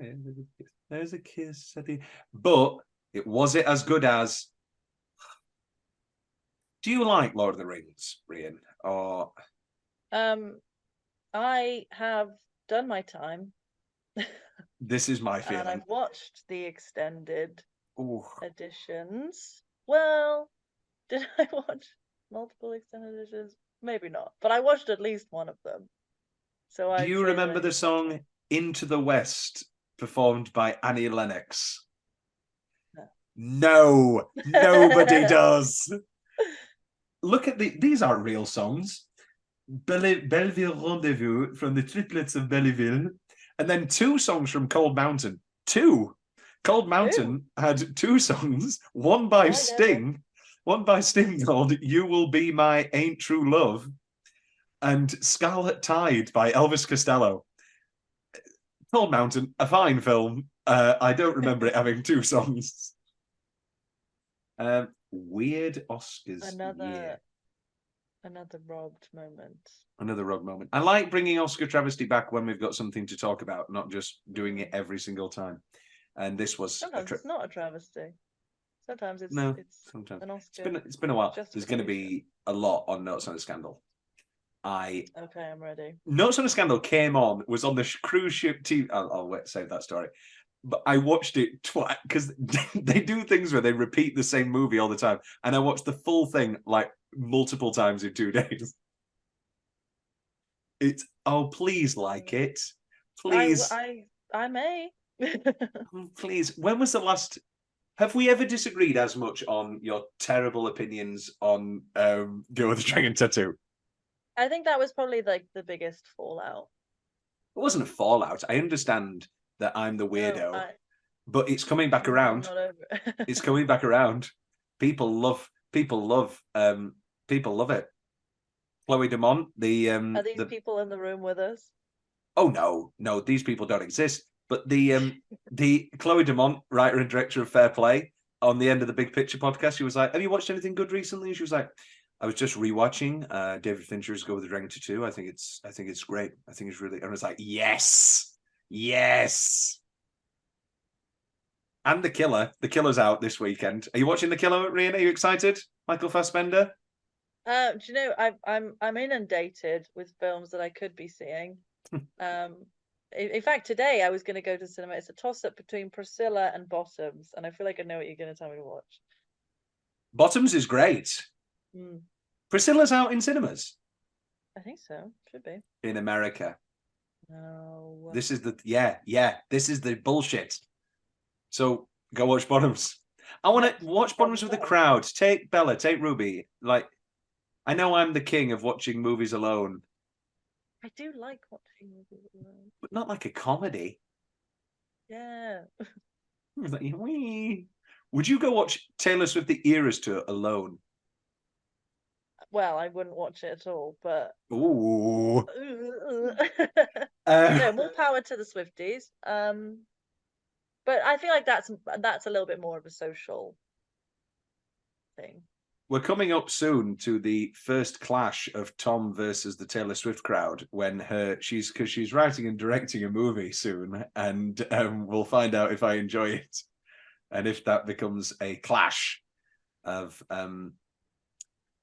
There's a kiss at the... But was it as good as... Do you like Lord of the Rings, Rhian? Or... I have done my time. This is my feeling. And I've watched the extended Ooh. editions. Well, did I watch multiple extended editions? Maybe not, but I watched at least one of them. So do you remember the song "Into the West" performed by Annie Lennox? No, nobody does. Look at these aren't real songs. Belleville Rendezvous from the Triplets of Belleville. And then 2 songs from Cold Mountain. 2. Cold Mountain had 2 songs. One by Sting. One by Sting called You Will Be My Ain't True Love. And Scarlet Tide by Elvis Costello. Cold Mountain, a fine film. I don't remember it having 2 songs. Weird Oscars. Another robbed moment. Another robbed moment. I like bringing Oscar travesty back when we've got something to talk about, not just doing it every single time. And this was... Sometimes it's not a travesty. Sometimes it's sometimes. An Oscar. It's been a while. There's going to be a lot on Notes on a Scandal. Okay, I'm ready. Notes on a Scandal came on, was on the cruise ship TV. I'll save that story. But I watched it twice because they do things where they repeat the same movie all the time. And I watched the full thing like multiple times in 2 days. It's please like it. Please. I may. Please. When was the last have we ever disagreed as much on your terrible opinions on Girl with the Dragon Tattoo? I think that was probably like the biggest fallout. It wasn't a fallout. I understand that I'm the weirdo, but it's coming back around. It's coming back around. People love it. Chloe Demont, are these people in the room with us? Oh no, these people don't exist. But the Chloe Demont, writer and director of Fair Play, on the End of the Big Picture podcast, she was like, "Have you watched anything good recently?" And she was like, "I was just rewatching David Fincher's Go with the Dragon Tattoo. I think it's great. I think it's really..." And I was like, "Yes." And The Killer's out this weekend. Are you watching The Killer, Rhian? Are you excited? Michael Fassbender? Do you know, I'm inundated with films that I could be seeing. In fact, today I was going to go to the cinema. It's a toss-up between Priscilla and Bottoms, and I feel like I know what you're going to tell me to watch. Bottoms is great. Priscilla's out in cinemas. I think so. Should be. In America. No. This is this is the bullshit. So go watch Bottoms. I want to watch Bottoms with the crowd. Take Bella, take Ruby. Like, I know I'm the king of watching movies alone, I do like watching movies alone. but not like a comedy. Yeah. It's like, wee. Would you go watch Taylor Swift the Eras Tour alone? Well, I wouldn't watch it at all, but Ooh. no, more power to the Swifties. But I feel like that's a little bit more of a social thing. We're coming up soon to the first clash of Tom versus the Taylor Swift crowd when she's writing and directing a movie soon, and we'll find out if I enjoy it and if that becomes a clash of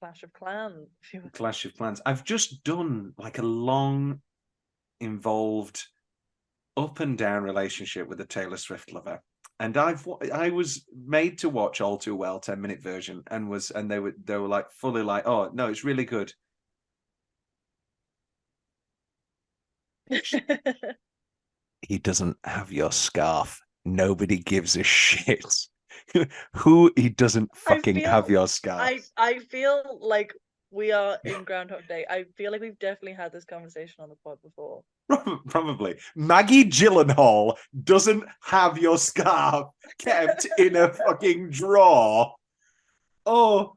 Clash of Clans. Clash of Clans. I've just done like a long, involved, up and down relationship with a Taylor Swift lover. And I was made to watch All Too Well 10-minute version and they were like fully like, oh no, it's really good. He doesn't have your scarf. Nobody gives a shit. Who he doesn't fucking have your scarf. I feel like we are in Groundhog Day. I feel like we've definitely had this conversation on the pod before. Probably. Maggie Gyllenhaal doesn't have your scarf kept in a fucking drawer. Oh,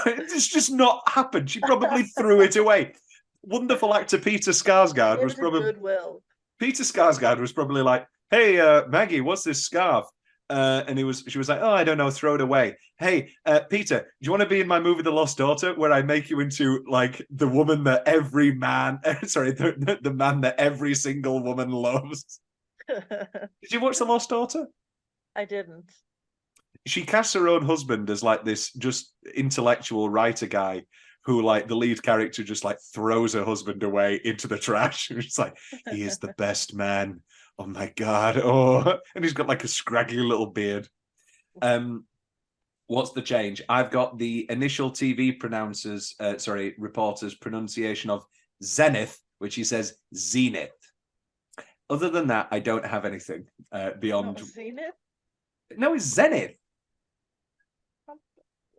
it's just not happened. She probably threw it away. Wonderful actor Peter Skarsgård was probably goodwill. Peter Skarsgård was probably like, "Hey, Maggie, what's this scarf?" And she was like, "Oh, I don't know, throw it away." Hey, Peter, do you want to be in my movie The Lost Daughter, where I make you into like the woman that every man, sorry, the man that every single woman loves? Did you watch The Lost Daughter? I didn't. She casts her own husband as like this just intellectual writer guy who, like, the lead character just like throws her husband away into the trash. It's like, he is the best man. Oh my God. Oh, and he's got like a scraggy little beard. What's the change? I've got the initial TV reporter's pronunciation of Zenith, which he says Zenith. Other than that, I don't have anything beyond. Not Zenith? No, it's Zenith.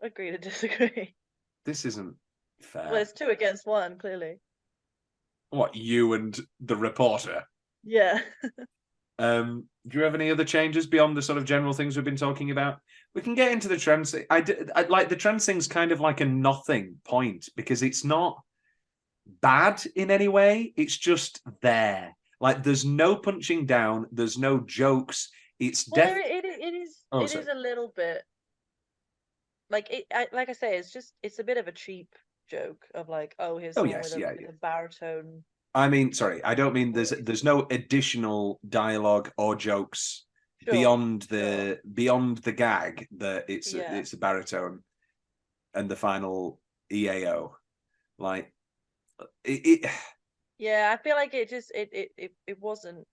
Agree to disagree. This isn't fair. Well, it's 2 against 1, clearly. What, you and the reporter? Yeah. Do you have any other changes beyond the sort of general things we've been talking about? We can get into the trans. I like the trans thing's kind of like a nothing point because it's not bad in any way. It's just there. Like, there's no punching down. There's no jokes. It's well, it is. Oh, it is a little bit. Like like I say, it's a bit of a cheap joke of like, oh, here's someone with a baritone. I mean, sorry, I don't mean there's no additional dialogue or jokes beyond the gag that it's a baritone and the final EAO. Like it. Yeah, I feel like it wasn't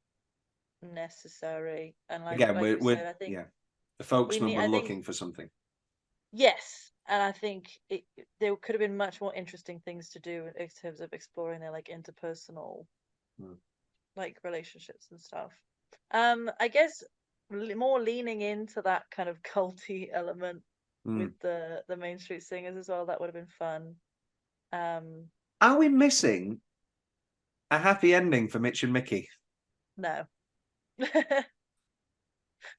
necessary, and like again, I think the folksmen were looking for something. Yes, and I think there could have been much more interesting things to do in terms of exploring their like interpersonal, like relationships and stuff. I guess more leaning into that kind of culty element with the Main Street Singers as well. That would have been fun. Are we missing a happy ending for Mitch and Mickey? No,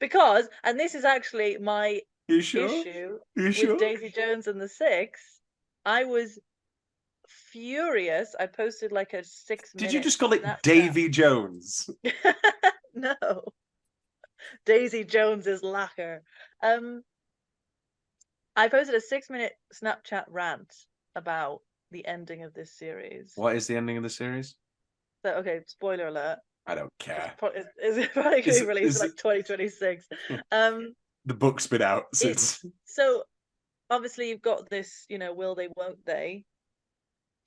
because, and this is actually my issue with Daisy Jones and the Six. I was furious. I posted like a 6-minute. Did you just call it Davy Jones? No, Daisy Jones is lacquer. I posted a 6-minute Snapchat rant about the ending of this series. What is the ending of the series? So, okay, spoiler alert. I don't care. It's probably going to be released in like 2026. The book's been out since. So obviously you've got this, will they, won't they,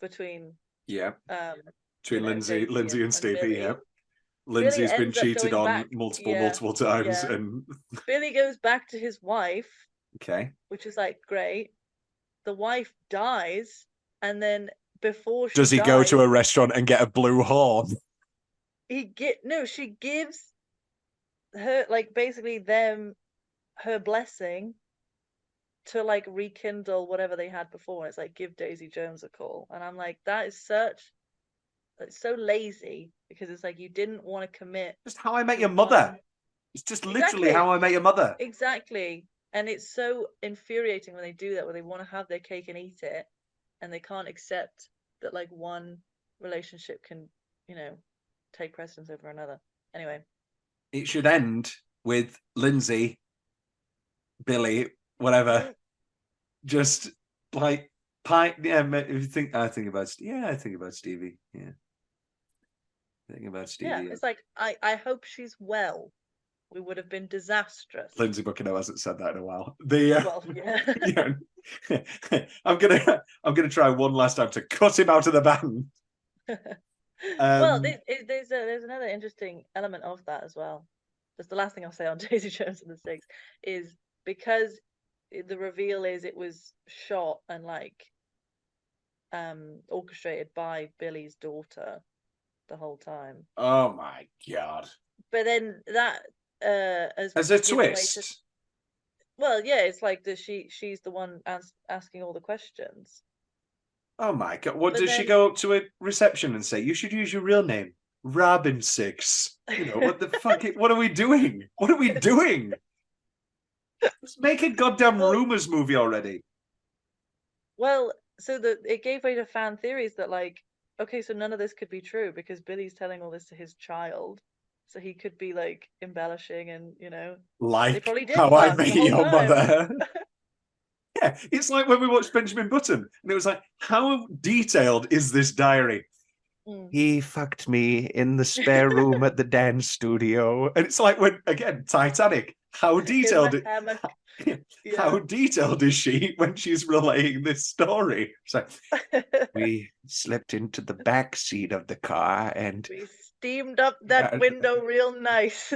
between Lindsay and Stevie. Billy. Yeah, Lindsay's been cheated on multiple times, yeah. and Billy goes back to his wife. Okay, which is like great. The wife dies, and then before she does he go to a restaurant and get a blue horn? She gives her like basically her blessing to like rekindle whatever they had before. It's like, give Daisy Jones a call. And I'm like, that is it's so lazy, because it's like you didn't want to commit. Just How I Met to Your Mother. one- It's just literally Exactly. How I Met Your Mother. Exactly. And it's so infuriating when they do that, where they want to have their cake and eat it, and they can't accept that like one relationship can, take precedence over another. Anyway. It should end with Lindsay, Billy, whatever, just like pie. Yeah, I think about Stevie. Yeah, I think about Stevie. Yeah, it's like I hope she's well. We would have been disastrous. Lindsay Buckingham hasn't said that in a while. The Well, yeah. I'm gonna try one last time to cut him out of the band. Well, there's another interesting element of that as well. Just the last thing I'll say on Daisy Jones and the Six is, because the reveal is it was shot and like orchestrated by Billy's daughter the whole time. Oh my god! But then that as a twist. Well, yeah, it's like she's the one asking all the questions. Oh my god! What But does she go up to a reception and say? You should use your real name, Robin Six. What the fuck? What are we doing? What are we doing? Let's make a goddamn rumors movie already. Well, so it gave way to fan theories that like, okay, so none of this could be true because Billy's telling all this to his child, so he could be like embellishing and like they probably did How I fuck the Met whole Your time. Mother. Yeah, it's like when we watched Benjamin Button, and it was like, how detailed is this diary? He fucked me in the spare room at the dance studio, and it's like when again Titanic. How detailed? How detailed is she when she's relaying this story? It's like, we slipped into the back seat of the car and we steamed up that window real nice.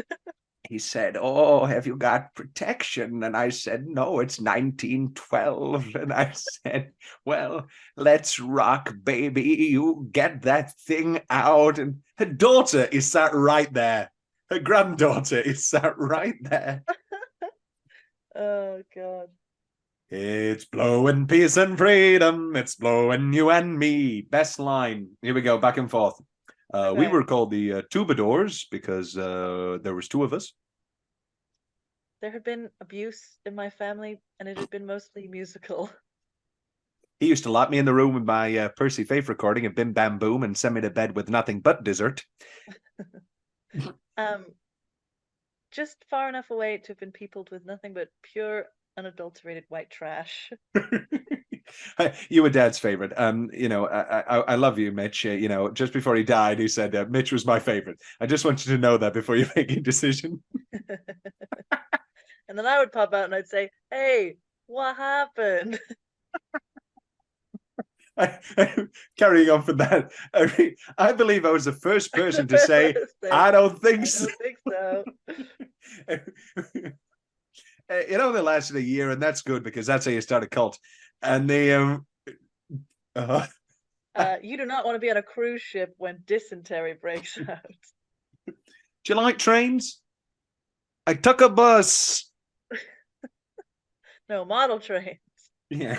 He said, "Oh, have you got protection?" And I said, "No, it's 1912." And I said, "Well, let's rock, baby. You get that thing out." And her daughter is sat right there. Her granddaughter is sat right there. Oh, God. It's blowing peace and freedom. It's blowing you and me. Best line. Here we go, back and forth. Okay. We were called the Troubadours because there was two of us. There had been abuse in my family, and it had been mostly musical. He used to lock me in the room with my Percy Faith recording of Bim Bam Boom and send me to bed with nothing but dessert. Just far enough away to have been peopled with nothing but pure, unadulterated white trash. You were Dad's favorite. I love you, Mitch. Just before he died, he said Mitch was my favorite. I just want you to know that before you make a decision. And then I would pop out and I'd say, "Hey, what happened?" Carrying on from that, I believe I was the first person to say, "I don't think so." It only lasted a year, and that's good because that's how you start a cult. And the you do not want to be on a cruise ship when dysentery breaks out. Do you like trains? I took a bus. No, model trains. Yeah.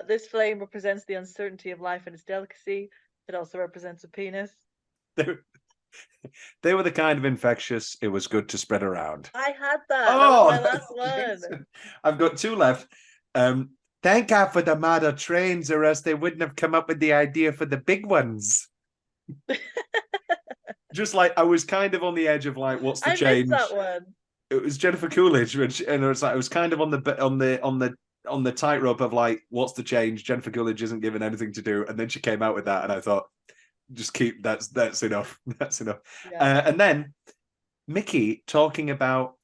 This flame represents the uncertainty of life and its delicacy. It also represents a penis. They were the kind of infectious it was good to spread around. I had that. Oh, that was my last one. I've got two left. Thank God for the model trains, or else they wouldn't have come up with the idea for the big ones. Just like I was kind of on the edge of like, what's the change? I missed that one. It was Jennifer Coolidge, and it was like I was kind of on the tightrope of like, what's the change? Jennifer Coolidge isn't given anything to do, and then she came out with that, and I thought, just keep that's enough. That's enough. Yeah. And then Mickey talking about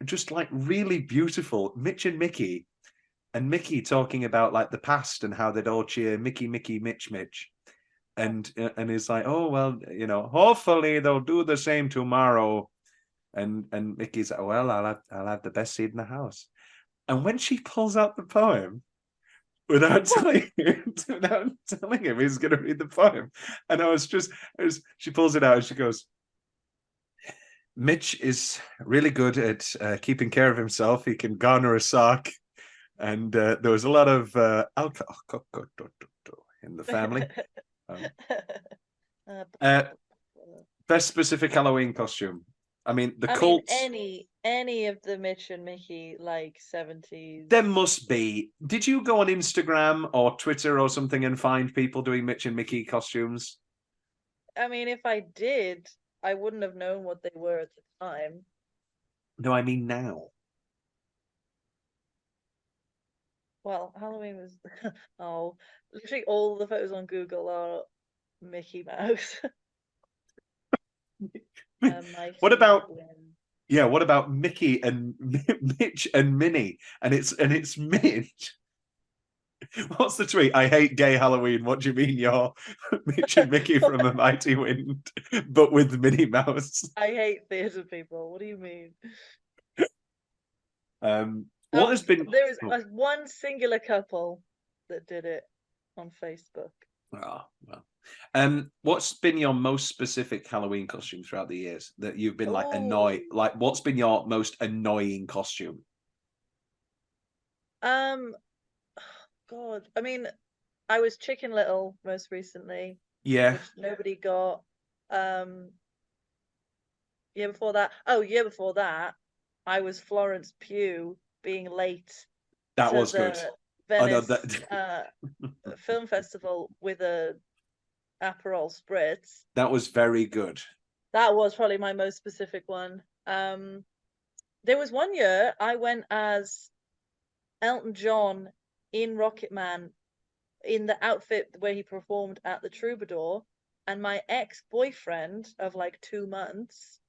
just like really beautiful Mitch and Mickey talking about like the past and how they'd all cheer Mickey, Mitch, and he's like, oh well, hopefully they'll do the same tomorrow. And Mickey's like, well, I'll have the best seat in the house. And when she pulls out the poem, without telling him he's going to read the poem, and she pulls it out and she goes, Mitch is really good at keeping care of himself. He can garner a sock, And there was a lot of alcohol in the family. Best specific Halloween costume. I mean, the Colts. Any of the Mitch and Mickey like 70s. There must be. Did you go on Instagram or Twitter or something and find people doing Mitch and Mickey costumes? I mean, if I did, I wouldn't have known what they were at the time. No, I mean now. Well, Halloween was literally all the photos on Google are Mickey Mouse. What about what about Mickey and Mitch and Minnie? And it's Mitch. What's the tweet? I hate gay Halloween. What do you mean you're Mitch and Mickey from A Mighty Wind, but with Minnie Mouse? I hate theatre people. What do you mean? What has been... There was one singular couple that did it on Facebook. Oh, well. What's been your most specific Halloween costume throughout the years that you've been like annoyed? Like, what's been your most annoying costume? God, I mean, I was Chicken Little most recently. Yeah. Which nobody got. Year before that, I was Florence Pugh being late. That was good. Venice Film Festival with a Aperol Spritz. That was very good. That was probably my most specific one. There was one year I went as Elton John in Rocket Man in the outfit where he performed at the Troubadour, and my ex-boyfriend of like 2 months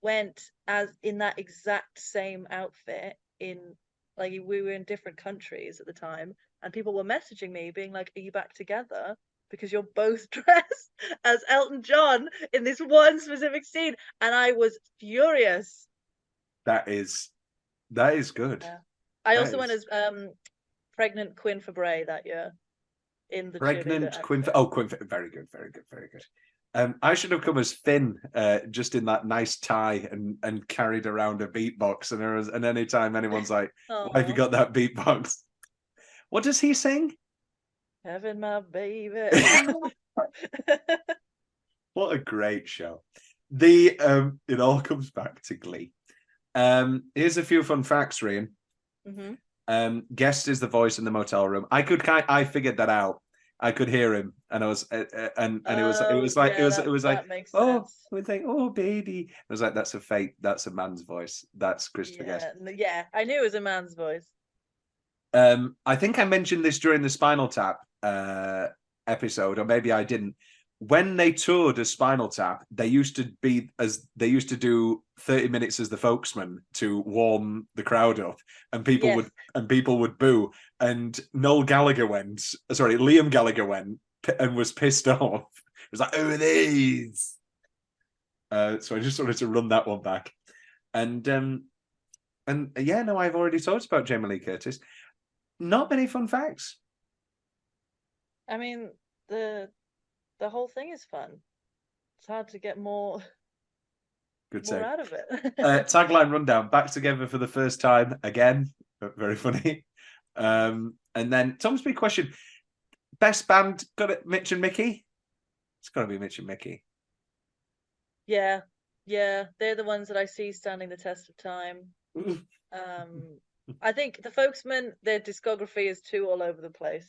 went as in that exact same outfit in like we were in different countries at the time, and people were messaging me being like, are you back together because you're both dressed as Elton John in this one specific scene? And I was furious. That is good. Yeah. I also went as pregnant Quinn Fabray that year in the pregnant Quinn. Quinn, very good. I should have come as Finn, just in that nice tie and carried around a beatbox. And anytime anyone's like, "Why have you got that beatbox?" What does he sing? Having my baby. What a great show! It all comes back to Glee. Here's a few fun facts, Rhian. Mm-hmm. Guest is the voice in the motel room. I figured that out. I could hear him, and I was, and it was like we think, oh baby. It was like that's a man's voice. That's Christopher Guest. Yeah, I knew it was a man's voice. I think I mentioned this during the Spinal Tap episode, or maybe I didn't. When they toured as Spinal Tap, they used to do 30 minutes as the Folksmen to warm the crowd up, and people would boo. And Liam Gallagher went and was pissed off. It was like, "Oh, these." So I just wanted to run that one back, and yeah, no, I've already talked about Jamie Lee Curtis. Not many fun facts. I mean, the whole thing is fun. It's hard to get more out of it. Tagline rundown: back together for the first time again. Very funny. And then Tom's big question: best band, got it? Mitch and Mickey. It's got to be Mitch and Mickey. Yeah, they're the ones that I see standing the test of time. I think the Folksmen, their discography is too all over the place.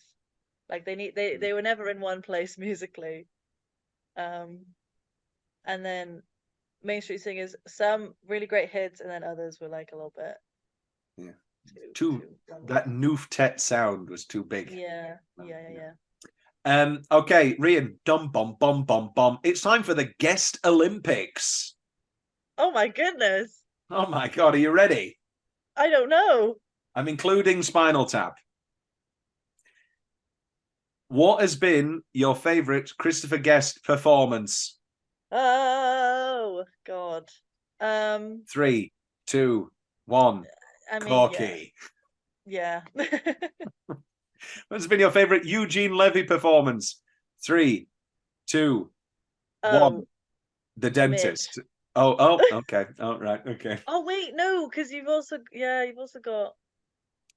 Like they were never in one place musically. And then Main Street Singers, some really great hits, and then others were like a little bit. Yeah. That Noof-tet sound was too big. Yeah. Okay, Rhian, bum. It's time for the Guest Olympics. Oh my goodness. Oh my God, are you ready? I don't know. I'm including Spinal Tap. What has been your favourite Christopher Guest performance? Oh God. 3, 2, 1. Corky. Yeah. What's been your favourite Eugene Levy performance? 3, 2, 1. The Dentist. Mitch. Oh, okay. Oh, right, okay. Oh wait, no, because you've also got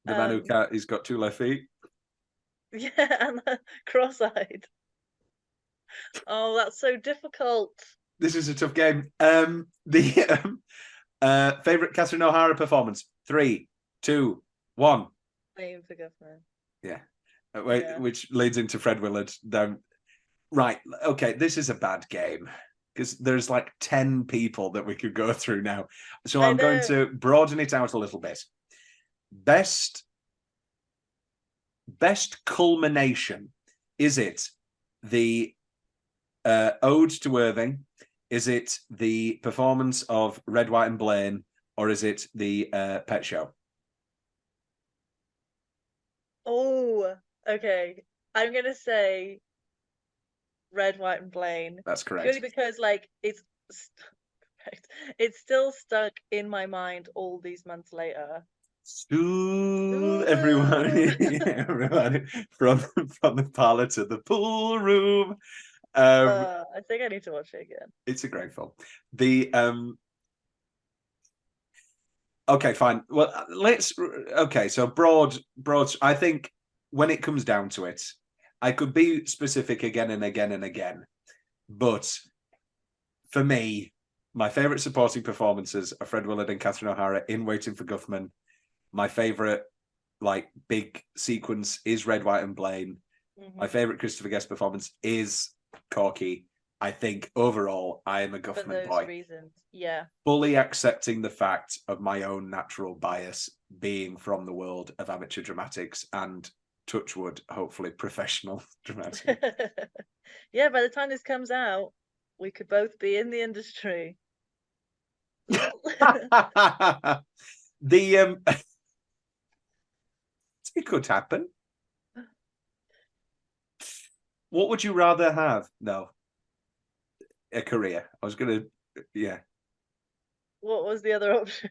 The man who can't, he's got 2 left feet. Yeah, and cross-eyed. Oh, that's so difficult. This is a tough game. The favorite Catherine O'Hara performance. 3, 2, 1. Playing for government. Yeah. Which leads into Fred Willard down. Right. Okay. This is a bad game because there's like 10 people that we could go through now. So I'm going to broaden it out a little bit. Best culmination. Is it the Ode to Irving? Is it the performance of Red, White and Blaine? Or is it the Pet Show? Oh, okay. I'm going to say Red, White and Blaine. That's correct. Purely because, like, it's still stuck in my mind all these months later. Everyone, everyone from the parlor to the pool room. I think I need to watch it again. It's a great film. Okay, fine. Well, so broad. I think when it comes down to it, I could be specific again and again and again. But for me, my favourite supporting performances are Fred Willard and Catherine O'Hara in Waiting for Guffman. My favourite, like, big sequence is Red, White and Blaine. Mm-hmm. My favourite Christopher Guest performance is Corky. I think overall, I am a Guffman boy. For those reasons, yeah. Fully accepting the fact of my own natural bias being from the world of amateur dramatics and, touchwood, hopefully professional dramatics. Yeah, by the time this comes out, we could both be in the industry. It could happen. What would you rather have? No. A career. I was gonna, yeah. What was the other option?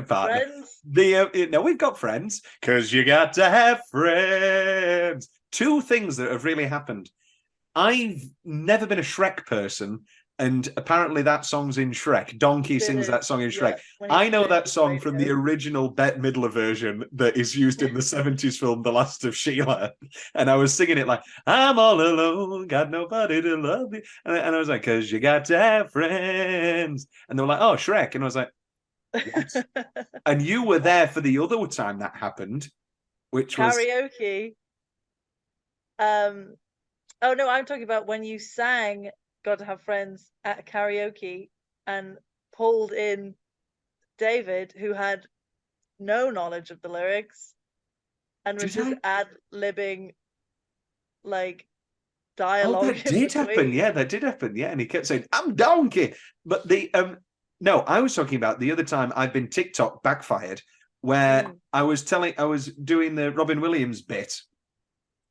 Friends. No, we've got friends because you got to have friends. 2 things that have really happened. I've never been a Shrek person, and apparently that song's in Shrek. Donkey sings that song in Shrek. Yeah, I know that song from the original Bette Midler version that is used in the 70s film The Last of Sheila. And I was singing it like, I'm all alone, got nobody to love me. And I was like, because you got to have friends. And they were like, oh, Shrek. And I was like, what? And you were there for the other time that happened, which was karaoke. Oh, no, I'm talking about when you sang Got to Have Friends at karaoke and pulled in David, who had no knowledge of the lyrics and was just ad-libbing, like, dialogue. Oh, that did happen. Yeah, that did happen. Yeah, and he kept saying, I'm donkey. But no, I was talking about the other time I've been TikTok backfired, where I was doing the Robin Williams bit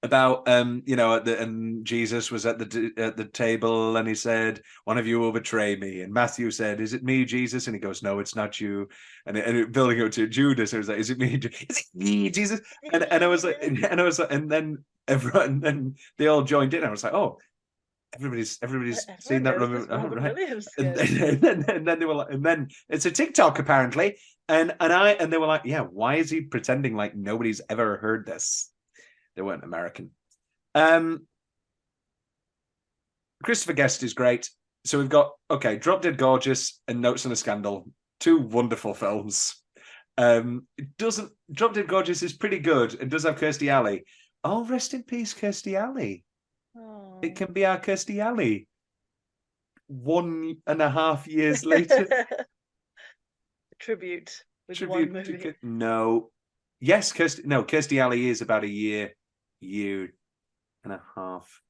about and Jesus was at the table and he said, one of you will betray me, and Matthew said, is it me, Jesus? And he goes, no, it's not you. And building up to Judas, I was like, is it me, Jesus? And I was like, and then everyone, and they all joined in. I was like, oh, everybody's seen that Robin Williams, right? And then they were like, and then it's a TikTok apparently, and they were like, yeah, why is he pretending like nobody's ever heard this? They weren't American. Christopher Guest is great. So we've got, Drop Dead Gorgeous and Notes on a Scandal. 2 wonderful films. Drop Dead Gorgeous is pretty good. It does have Kirstie Alley. Oh, rest in peace, Kirstie Alley. Oh. It can be our Kirstie Alley. 1.5 years later. Tribute one movie. No. Yes, Kirstie Alley is about a year and a half.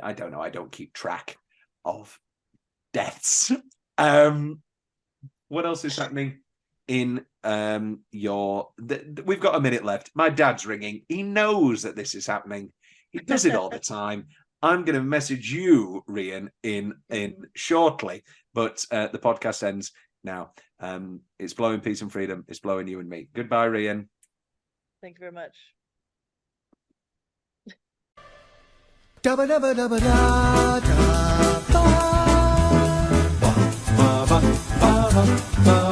I don't know. I don't keep track of deaths. What else is happening in we've got a minute left. My dad's ringing. He knows that this is happening. He does it all the time. I'm going to message you, Rhian, in shortly, but the podcast ends now. It's blowing peace and freedom. It's blowing you and me. Goodbye, Rhian. Thank you very much. Dabba dabba dabba da da ba ba ba ba ba ba.